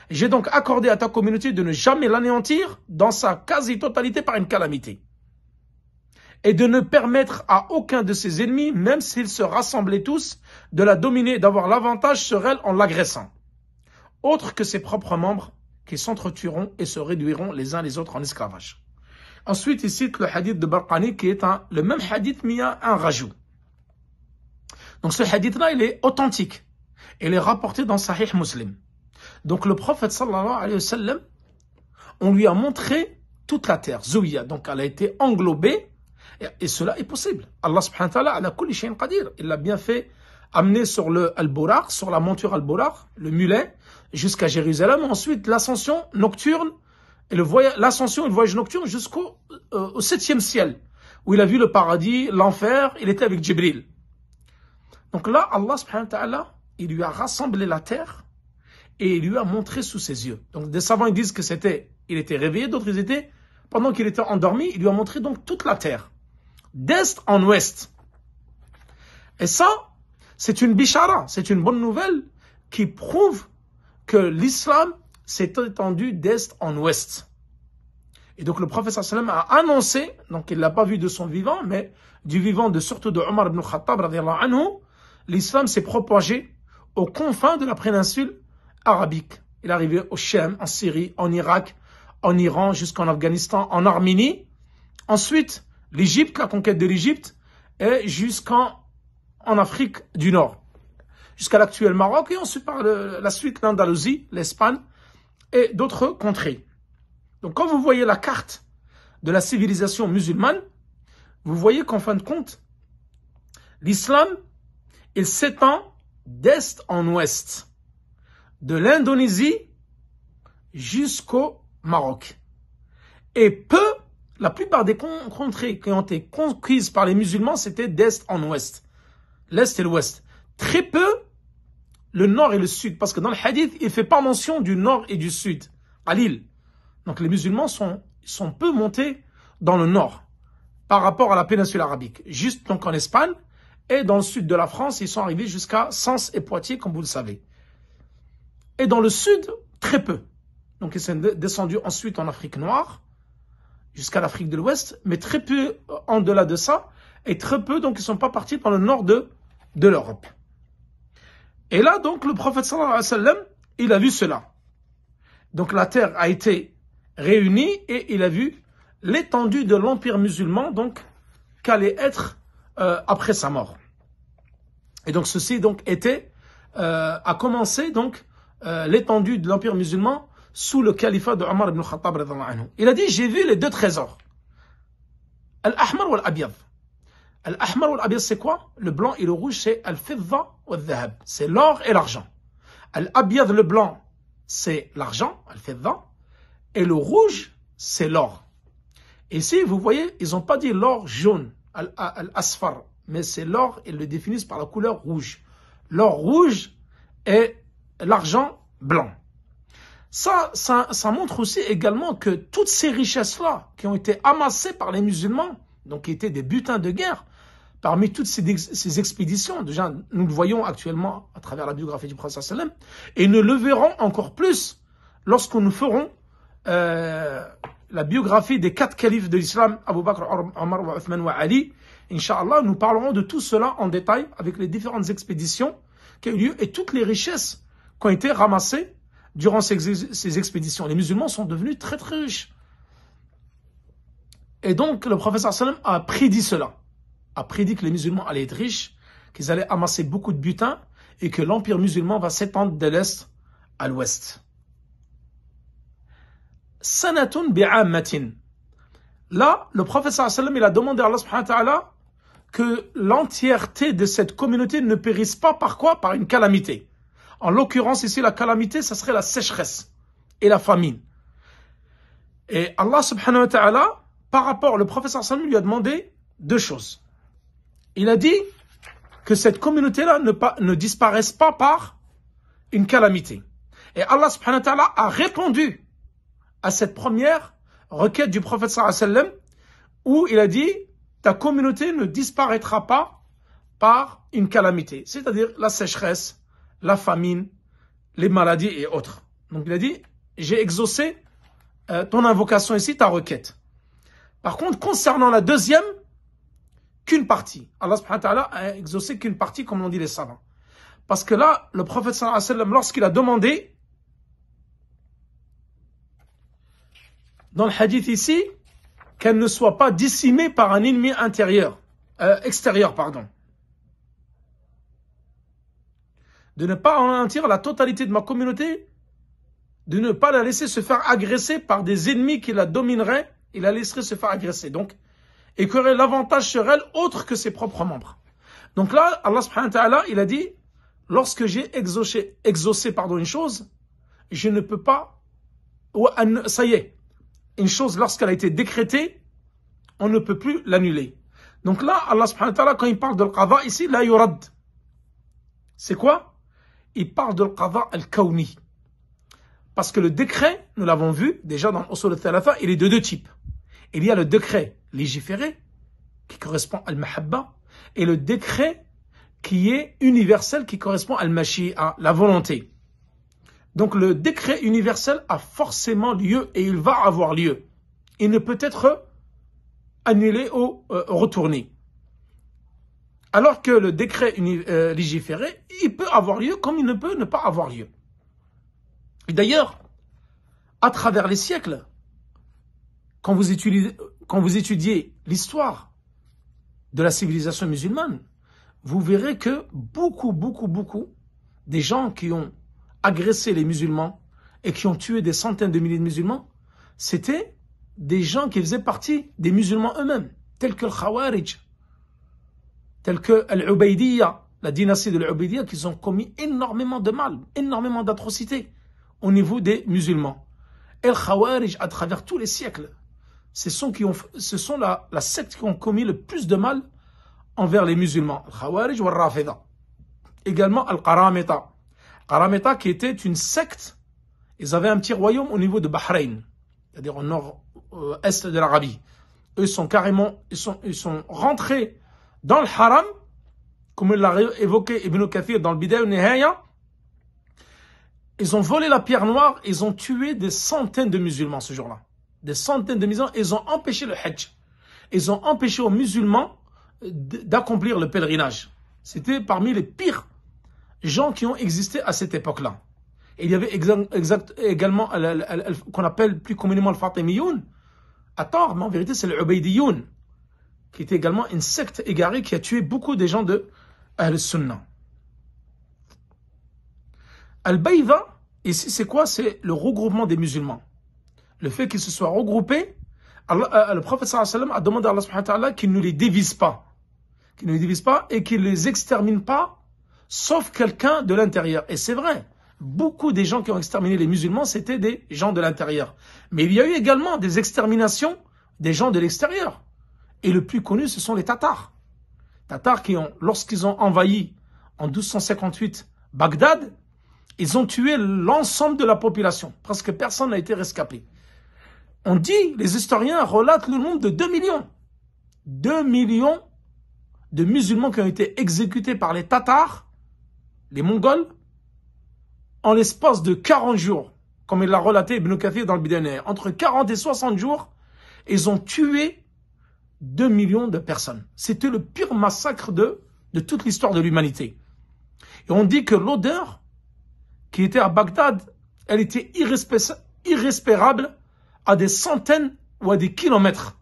J'ai donc accordé à ta communauté de ne jamais l'anéantir dans sa quasi-totalité par une calamité. Et de ne permettre à aucun de ses ennemis, même s'ils se rassemblaient tous, de la dominer et d'avoir l'avantage sur elle en l'agressant. Autre que ses propres membres qui s'entretueront et se réduiront les uns les autres en esclavage. Ensuite, il cite le hadith de Barqani qui est le même hadith mais il y a un rajout. Donc ce hadith-là, il est authentique. Il est rapporté dans Sahih Muslim. Donc le prophète sallallahu alayhi wa sallam, on lui a montré toute la terre, Zouya, donc elle a été englobée, et cela est possible. Allah subhanahu wa ta'ala ala kulli shay'in qadir, il l'a bien fait amener sur le Al-Buraq, sur la monture Al-Buraq, le mulet, jusqu'à Jérusalem, ensuite l'ascension nocturne, et l'ascension et le voyage nocturne jusqu'au au 7e ciel, où il a vu le paradis, l'enfer, il était avec Jibril. Donc là, Allah subhanahu wa ta'ala, il lui a rassemblé la terre, et il lui a montré sous ses yeux. Donc des savants ils disent que il était réveillé, d'autres ils étaient, pendant qu'il était endormi, il lui a montré donc toute la terre, d'est en ouest. Et ça, c'est une bishara, c'est une bonne nouvelle qui prouve que l'islam s'est étendu d'est en ouest. Et donc le prophète sallam a annoncé, donc il ne l'a pas vu de son vivant, mais du vivant surtout de Omar ibn Khattab, radiyallahu anhu, l'islam s'est propagé aux confins de la péninsule arabique. Il est arrivé au Sham, en Syrie, en Irak, en Iran, jusqu'en Afghanistan, en Arménie. Ensuite, l'Égypte, la conquête de l'Égypte, et jusqu'en Afrique du Nord, jusqu'à l'actuel Maroc, et ensuite par la suite l'Andalousie, l'Espagne et d'autres contrées. Donc quand vous voyez la carte de la civilisation musulmane, vous voyez qu'en fin de compte, l'islam, il s'étend d'est en ouest, de l'Indonésie jusqu'au Maroc. Et la plupart des contrées qui ont été conquises par les musulmans, c'était d'est en ouest. L'est et l'ouest. Très peu, le nord et le sud. Parce que dans le hadith, il ne fait pas mention du nord et du sud, à l'île. Donc les musulmans sont peu montés dans le nord, par rapport à la péninsule arabique. Juste donc en Espagne, et dans le sud de la France, ils sont arrivés jusqu'à Sens et Poitiers, comme vous le savez. Et dans le sud, très peu. Donc ils sont descendus ensuite en Afrique noire, jusqu'à l'Afrique de l'Ouest, mais très peu en delà de ça, et très peu, donc ils ne sont pas partis dans le nord de l'Europe. Et là, donc, le prophète sallallahu alayhi wa sallam, il a vu cela. Donc la terre a été réunie et il a vu l'étendue de l'empire musulman, donc, qu'allait être après sa mort. Et donc ceci donc a commencé donc l'étendue de l'empire musulman sous le califat de Omar ibn Khattab radhiyallahu anhu. Il a dit, j'ai vu les deux trésors. Al-Ahmar ou Al-Abyad. Al-Ahmar ou Al-Abyad, c'est quoi? Le blanc et le rouge, c'est Al-Fidda ou Al-Dhahab. C'est l'or et l'argent. Al-Abyad, le blanc, c'est l'argent, Al-Fidda. Et le rouge, c'est l'or. Et ici, vous voyez, ils n'ont pas dit l'or jaune, Al-Asfar, mais c'est l'or, ils le définissent par la couleur rouge. L'or rouge et l'argent blanc. Ça montre aussi également que toutes ces richesses-là qui ont été amassées par les musulmans, donc qui étaient des butins de guerre, parmi toutes ces expéditions, déjà nous le voyons actuellement à travers la biographie du prophète sallam, et nous le verrons encore plus lorsque nous ferons la biographie des 4 califes de l'islam, Abu Bakr, Omar, Uthman wa Ali. Inch'Allah, nous parlerons de tout cela en détail avec les différentes expéditions qui ont eu lieu et toutes les richesses qui ont été ramassées durant ces expéditions. Les musulmans sont devenus très très riches. Et donc le prophète sallam a prédit cela, a prédit que les musulmans allaient être riches, qu'ils allaient amasser beaucoup de butin et que l'empire musulman va s'étendre de l'est à l'ouest. Sanatun bi'ammatin. Là, le prophète sallam il a demandé à Allah subhanahu wa ta'ala que l'entièreté de cette communauté ne périsse pas par quoi? Par une calamité. En l'occurrence, ici, la calamité, ça serait la sécheresse et la famine. Et Allah subhanahu wa ta'ala, par rapport, le prophète sallam lui a demandé 2 choses. Il a dit que cette communauté-là ne disparaisse pas par une calamité. Et Allah subhanahu wa ta'ala a répondu à cette première requête du prophète sallam où il a dit ta communauté ne disparaîtra pas par une calamité, c'est-à-dire la sécheresse, la famine, les maladies et autres. Donc il a dit, j'ai exaucé ton invocation ici, ta requête. Par contre, concernant la deuxième, qu'une partie. Allah subhanahu wa ta'ala a exaucé qu'une partie, comme l'ont dit les savants. Parce que là, le prophète sallallahu alayhi wa sallam, lorsqu'il a demandé, dans le hadith ici, qu'elle ne soit pas décimée par un ennemi extérieur, pardon. De ne pas anéantir la totalité de ma communauté de ne pas la laisser se faire agresser par des ennemis qui la domineraient et la laisseraient se faire agresser. Donc, et qui aurait l'avantage sur elle autre que ses propres membres. Donc là, Allah subhanahu wa ta'ala, il a dit, lorsque j'ai exaucé une chose, je ne peux pas, ça y est, une chose lorsqu'elle a été décrétée, on ne peut plus l'annuler. Donc là, Allah subhanahu wa ta'ala, quand il parle de l'qadha ici, la yurad. C'est quoi? Il parle de l'qadha al-kawni. Parce que le décret, nous l'avons vu, déjà dans l'usul al-thalatha, il est de deux types. Il y a le décret légiféré, qui correspond à al-mahabba, et le décret qui est universel, qui correspond à al-mashi'a, la volonté. Donc le décret universel a forcément lieu et il va avoir lieu. Il ne peut être annulé ou retourné. Alors que le décret légiféré, il peut avoir lieu comme il ne peut ne pas avoir lieu. Et d'ailleurs, à travers les siècles, quand vous étudiez l'histoire de la civilisation musulmane, vous verrez que beaucoup des gens qui ont agressé les musulmans et qui ont tué des centaines de milliers de musulmans, c'était des gens qui faisaient partie des musulmans eux-mêmes, tels que le Khawarij, tels que l'Ubaydiyya, la dynastie de l'Ubaydiyya, qui ont commis énormément de mal, énormément d'atrocités au niveau des musulmans. Et le Khawarij, à travers tous les siècles, ce sont la secte qui ont commis le plus de mal envers les musulmans. Le Khawarij ou le Rafida. Également Al-Qaramita. Qaramita qui était une secte, ils avaient un petit royaume au niveau de Bahreïn, c'est-à-dire au nord-est de l'Arabie. Eux ils sont rentrés dans le haram, comme il l'a évoqué Ibn Kathir dans le Bidaya al-Nihaya. Ils ont volé la pierre noire, ils ont tué des centaines de musulmans ce jour-là. Des centaines de musulmans, ils ont empêché le Hajj. Ils ont empêché aux musulmans d'accomplir le pèlerinage. C'était parmi les pires gens qui ont existé à cette époque-là. Et il y avait également qu'on appelle plus communément le Fatimiyoun, à tort, mais en vérité c'est le Ubaydiyoun, qui était également une secte égarée qui a tué beaucoup des gens de Ahl-Sunnah. Al-Bayda, ici c'est quoi? C'est le regroupement des musulmans. Le fait qu'ils se soient regroupés, le prophète sallallahu alayhi wa sallam a demandé à Allah subhanahu wa ta'ala qu'il ne les divise pas. Qu'il ne les divise pas et qu'il ne les extermine pas, sauf quelqu'un de l'intérieur. Et c'est vrai, beaucoup des gens qui ont exterminé les musulmans, c'était des gens de l'intérieur. Mais il y a eu également des exterminations des gens de l'extérieur. Et le plus connu, ce sont les Tatars. Tatars qui ont, lorsqu'ils ont envahi en 1258 Bagdad, ils ont tué l'ensemble de la population. Presque personne n'a été rescapé. On dit, les historiens relatent le nombre de 2 millions. 2 millions de musulmans qui ont été exécutés par les Tatars, les Mongols, en l'espace de 40 jours. Comme il l'a relaté Ibn Kathir dans le Bidaya. Entre 40 et 60 jours, ils ont tué 2 millions de personnes. C'était le pire massacre de toute l'histoire de l'humanité. Et on dit que l'odeur qui était à Bagdad, elle était irrespirable à des centaines ou à des kilomètres.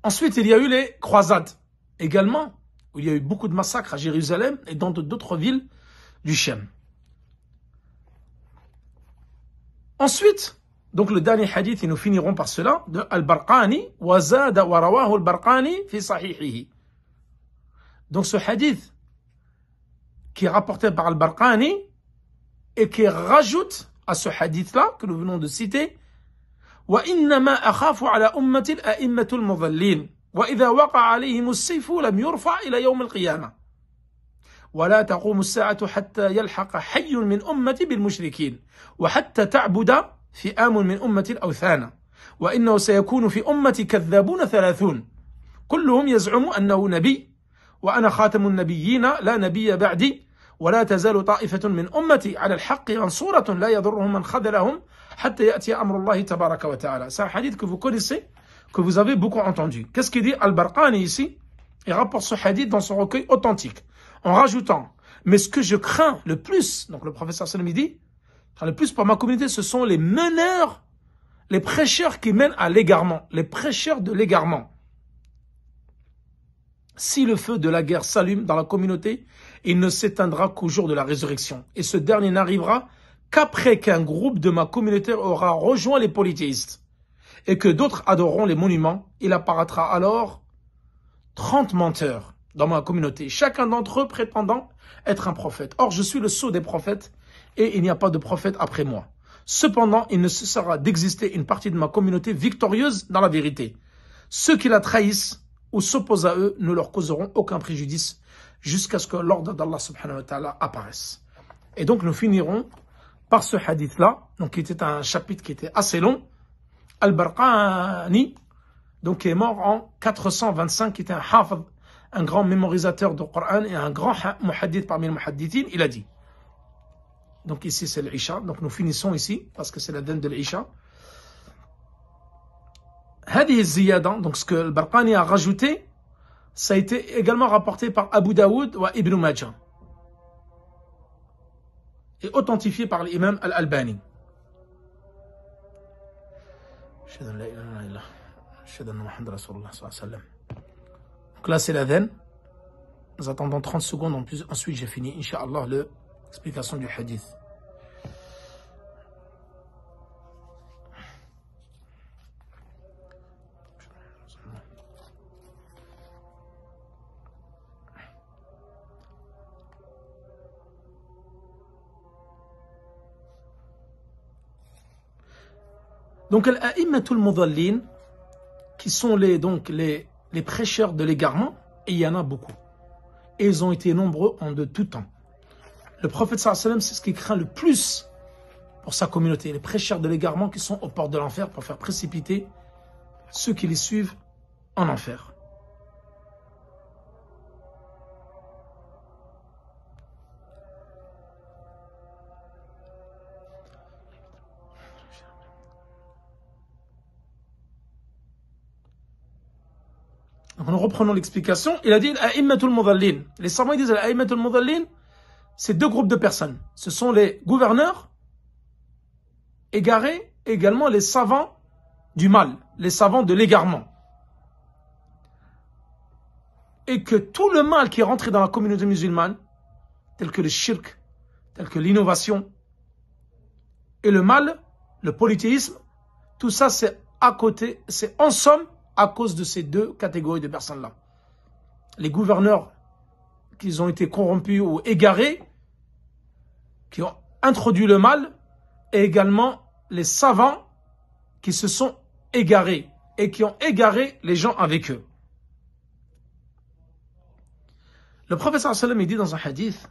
Ensuite, il y a eu les croisades, également, où il y a eu beaucoup de massacres à Jérusalem et dans d'autres villes du Chem. Ensuite, donc le dernier hadith, et nous finirons par cela, de Al-Barqani, wa zada wa rawahu Al-Barqani fi sahihihi. Donc ce hadith, qui est rapporté par Al-Barqani, et qui rajoute à ce hadith-là, que nous venons de citer, وإنما أخاف على أمة الأئمة المضلين وإذا وقع عليهم السيف لم يرفع إلى يوم القيامة ولا تقوم الساعة حتى يلحق حي من أمتي بالمشركين وحتى تعبد فئام من أمة الأوثان وإنه سيكون في أمتي كذابون 30 كلهم يزعم أنه نبي وأنا خاتم النبيين لا نبي بعدي ولا تزال طائفة من أمتي على الحق منصورة لا يضرهم من خذلهم حتى يأتي أمر الله تبارك وتعالى. C'est un hadith que vous connaissez, que vous avez beaucoup entendu. Qu'est-ce qu'il dit Al-Barqani ici? Il rapporte ce hadith dans son recueil authentique, en rajoutant, mais ce que je crains le plus, donc le professeur Sallam dit, le plus pour ma communauté, ce sont les meneurs, les prêcheurs qui mènent à l'égarement, les prêcheurs de l'égarement. Si le feu de la guerre s'allume dans la communauté, il ne s'éteindra qu'au jour de la résurrection. Et ce dernier n'arrivera qu'après qu'un groupe de ma communauté aura rejoint les polythéistes et que d'autres adoreront les monuments, il apparaîtra alors 30 menteurs dans ma communauté, chacun d'entre eux prétendant être un prophète. Or, je suis le sceau des prophètes et il n'y a pas de prophète après moi. Cependant, il ne cessera d'exister une partie de ma communauté victorieuse dans la vérité. Ceux qui la trahissent ou s'opposent à eux ne leur causeront aucun préjudice jusqu'à ce que l'ordre d'Allah subhanahu wa ta'ala apparaisse. Et donc, nous finirons par ce hadith-là, donc qui était un chapitre qui était assez long. Al-Barqani, donc qui est mort en 425, qui était un hafid, un grand mémorisateur du Coran et un grand muhaddith parmi les muhaddithin, il a dit. Donc ici c'est l'Isha, donc nous finissons ici, parce que c'est la dîne de l'Isha. Hadi Ziyada, donc ce que Al-Barqani a rajouté, ça a été également rapporté par Abu Daoud ou Ibn Majah. Et authentifié par l'imam Al-Albani. Donc là c'est la dîne. Nous attendons 30 secondes, ensuite j'ai fini, Inch'Allah, l'explication du hadith. Donc, al-a'immatul mudallin, qui sont les prêcheurs de l'égarement, et il y en a beaucoup. Et ils ont été nombreux en de tout temps. Le prophète sallallahu alayhi wa sallam, c'est ce qu'il craint le plus pour sa communauté. Les prêcheurs de l'égarement qui sont aux portes de l'enfer pour faire précipiter ceux qui les suivent en enfer. Donc nous reprenons l'explication. Il a dit al-a'immatul mudallin. Les savants disent al-a'immatul mudallin, c'est deux groupes de personnes. Ce sont les gouverneurs égarés et également les savants du mal, les savants de l'égarement. Et que tout le mal qui est rentré dans la communauté musulmane, tel que le shirk, tel que l'innovation et le mal, le polythéisme, tout ça c'est à côté, c'est en somme à cause de ces deux catégories de personnes-là. Les gouverneurs qui ont été corrompus ou égarés, qui ont introduit le mal, et également les savants qui se sont égarés et qui ont égaré les gens avec eux. Le prophète sallallahu alayhi wa sallam il dit dans un hadith: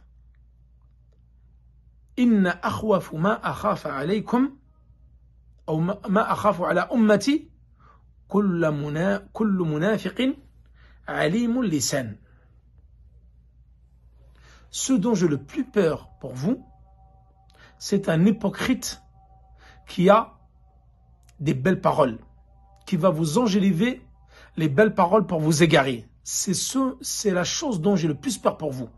Inna akhwafu ma akhafa alaykum ou ma akhafu ala ummati kullu munafiqin alimul lisan. Ce dont j'ai le plus peur pour vous, c'est un hypocrite qui a des belles paroles, qui va vous enjoliver les belles paroles pour vous égarer. C'est la chose dont j'ai le plus peur pour vous.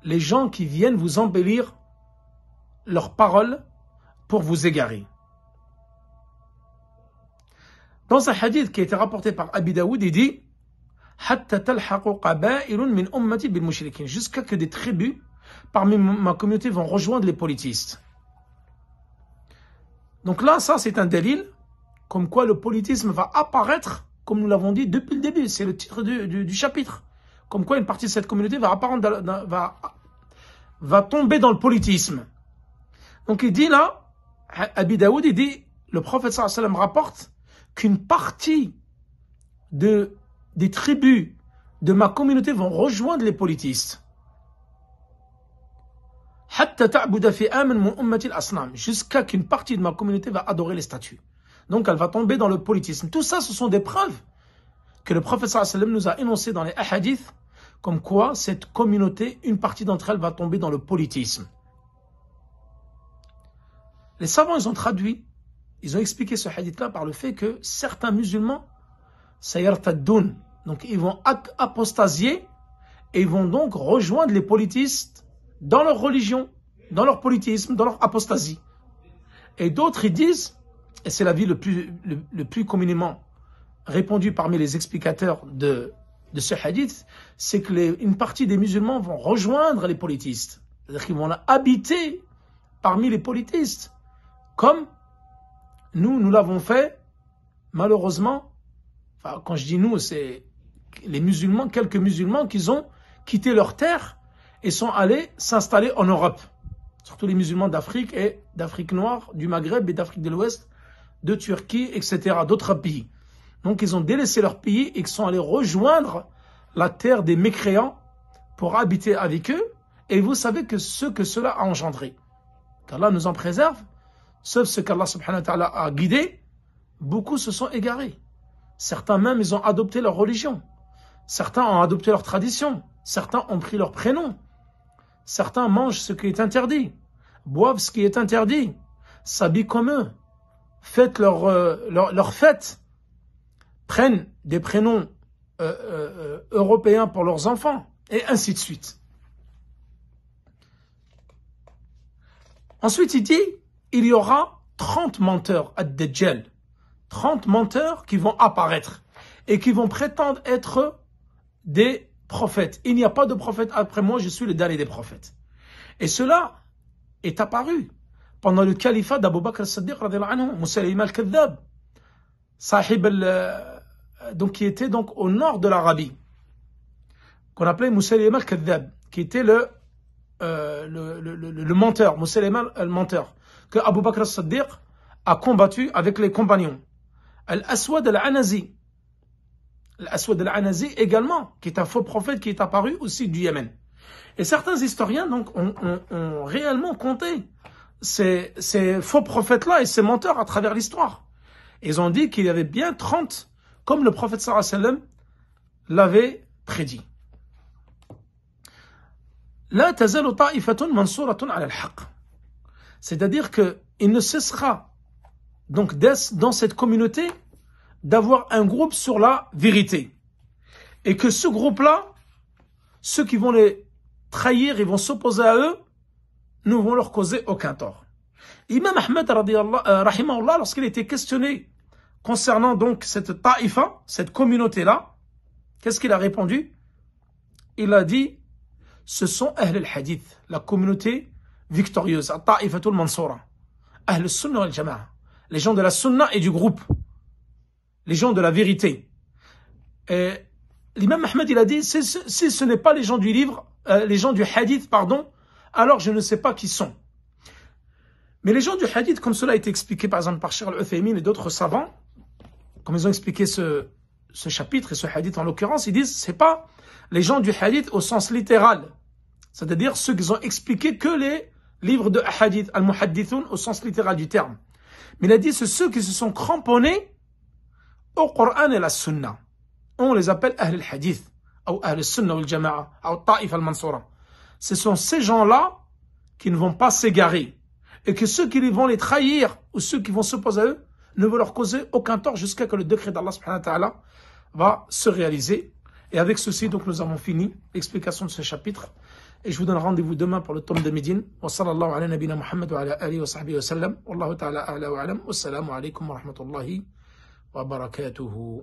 Les gens qui viennent vous embellir leurs paroles pour vous égarer. Dans un hadith qui a été rapporté par Abi Daoud, il dit jusqu'à que des tribus parmi ma communauté vont rejoindre les polythéistes. Donc là, ça c'est un délil, comme quoi le polythéisme va apparaître, comme nous l'avons dit depuis le début, c'est le titre du chapitre. Comme quoi une partie de cette communauté va tomber dans le polythéisme. Donc il dit là, Abi Daoud, il dit, le prophète sallallahu alayhi wa sallam rapporte qu'une partie des tribus de ma communauté vont rejoindre les polythéistes. Jusqu'à qu'une partie de ma communauté va adorer les statues. Donc elle va tomber dans le polythéisme. Tout ça, ce sont des preuves que le prophète sallallahu alayhi wa sallam nous a énoncées dans les hadiths, comme quoi cette communauté, une partie d'entre elles va tomber dans le polythéisme. Les savants, ils ont traduit, ils ont expliqué ce hadith-là par le fait que certains musulmans, sayartaddoun, donc ils vont apostasier et ils vont donc rejoindre les polythéistes dans leur religion, dans leur polythéisme, dans leur apostasie. Et d'autres, ils disent, et c'est l'avis le plus communément répandu parmi les explicateurs de ce hadith, c'est que une partie des musulmans vont rejoindre les polythéistes. C'est-à-dire qu'ils vont habiter parmi les polythéistes. Comme nous l'avons fait, malheureusement, enfin, quand je dis nous, c'est les musulmans, quelques musulmans qui ont quitté leur terre et sont allés s'installer en Europe. Surtout les musulmans d'Afrique et d'Afrique noire, du Maghreb et d'Afrique de l'Ouest, de Turquie, etc., d'autres pays. Donc ils ont délaissé leur pays et ils sont allés rejoindre la terre des mécréants pour habiter avec eux. Et vous savez que ce que cela a engendré, qu'Allah nous en préserve, sauf ce qu'Allah subhanahu wa ta'ala a guidé, beaucoup se sont égarés. Certains même, ils ont adopté leur religion. Certains ont adopté leur tradition. Certains ont pris leur prénom. Certains mangent ce qui est interdit, boivent ce qui est interdit, s'habillent comme eux, fêtent leur fête, prennent des prénoms européens pour leurs enfants, et ainsi de suite. Ensuite, il dit, il y aura 30 menteurs, ad-Dajjal, 30 menteurs qui vont apparaître et qui vont prétendre être des prophètes. Il n'y a pas de prophète après moi, je suis le dernier des prophètes. Et cela est apparu pendant le califat d'Abu Bakr as-Siddiq, Musaylima al-Kadhab, donc qui était donc au nord de l'Arabie, qu'on appelait Musaylima al-Kadhab, qui était le menteur, Musaylima al-menteur, que Abu Bakr as-Siddiq a combattu avec les compagnons. Al-Aswad al-Anazi, L'Aswad al-Anazi également, qui est un faux prophète qui est apparu aussi du Yémen. Et certains historiens donc ont réellement compté ces faux prophètes-là et ces menteurs à travers l'histoire. Ils ont dit qu'il y avait bien 30, comme le prophète sallallahu alayhi wa sallam l'avait prédit. La tazalu ta'ifatun mansuratun ala al-haq. C'est-à-dire qu'il ne cessera donc dans cette communauté d'avoir un groupe sur la vérité. Et que ce groupe-là, ceux qui vont les trahir et vont s'opposer à eux, ne vont leur causer aucun tort. Imam Ahmed, rahimahullah, lorsqu'il était questionné concernant donc cette ta'ifa, cette communauté-là, qu'est-ce qu'il a répondu? Il a dit, ce sont Ahl al-Hadith, la communauté victorieuse, ta'ifatul Mansoura, Ahl al-Sunnah wal-Jama'a, les gens de la Sunna et du groupe, les gens de la vérité. L'imam Ahmed, il a dit, si ce n'est pas les gens du livre, les gens du hadith, pardon, alors je ne sais pas qui sont. Mais les gens du hadith, comme cela a été expliqué par exemple par Cheikh Al-Uthaymin et d'autres savants, comme ils ont expliqué ce chapitre et ce hadith en l'occurrence, ils disent, c'est pas les gens du hadith au sens littéral. C'est-à-dire ceux qui ont expliqué que les livres de hadith, al-muhaddithun, au sens littéral du terme. Mais il a dit, c'est ceux qui se sont cramponnés au Coran et la Sunna. On les appelle Ahl al-Hadith, ou Ahl al-Sunnah wal-Jama'a, ou Ta'if al-Mansura. Ce sont ces gens-là qui ne vont pas s'égarer. Et que ceux qui vont les trahir, ou ceux qui vont s'opposer à eux, ne vont leur causer aucun tort jusqu'à que le décret d'Allah subhanahu wa ta'ala va se réaliser. Et avec ceci, donc, nous avons fini l'explication de ce chapitre. Et je vous donne rendez-vous demain pour le tome de Médine. Wa sallallahu ala nabina Muhammad wa ala alihi wa sahbihi wa sallam. Wallahu ta'ala a'la wa alam. Wassalamu alaikum wa rahmatullahi wa barakatuhu.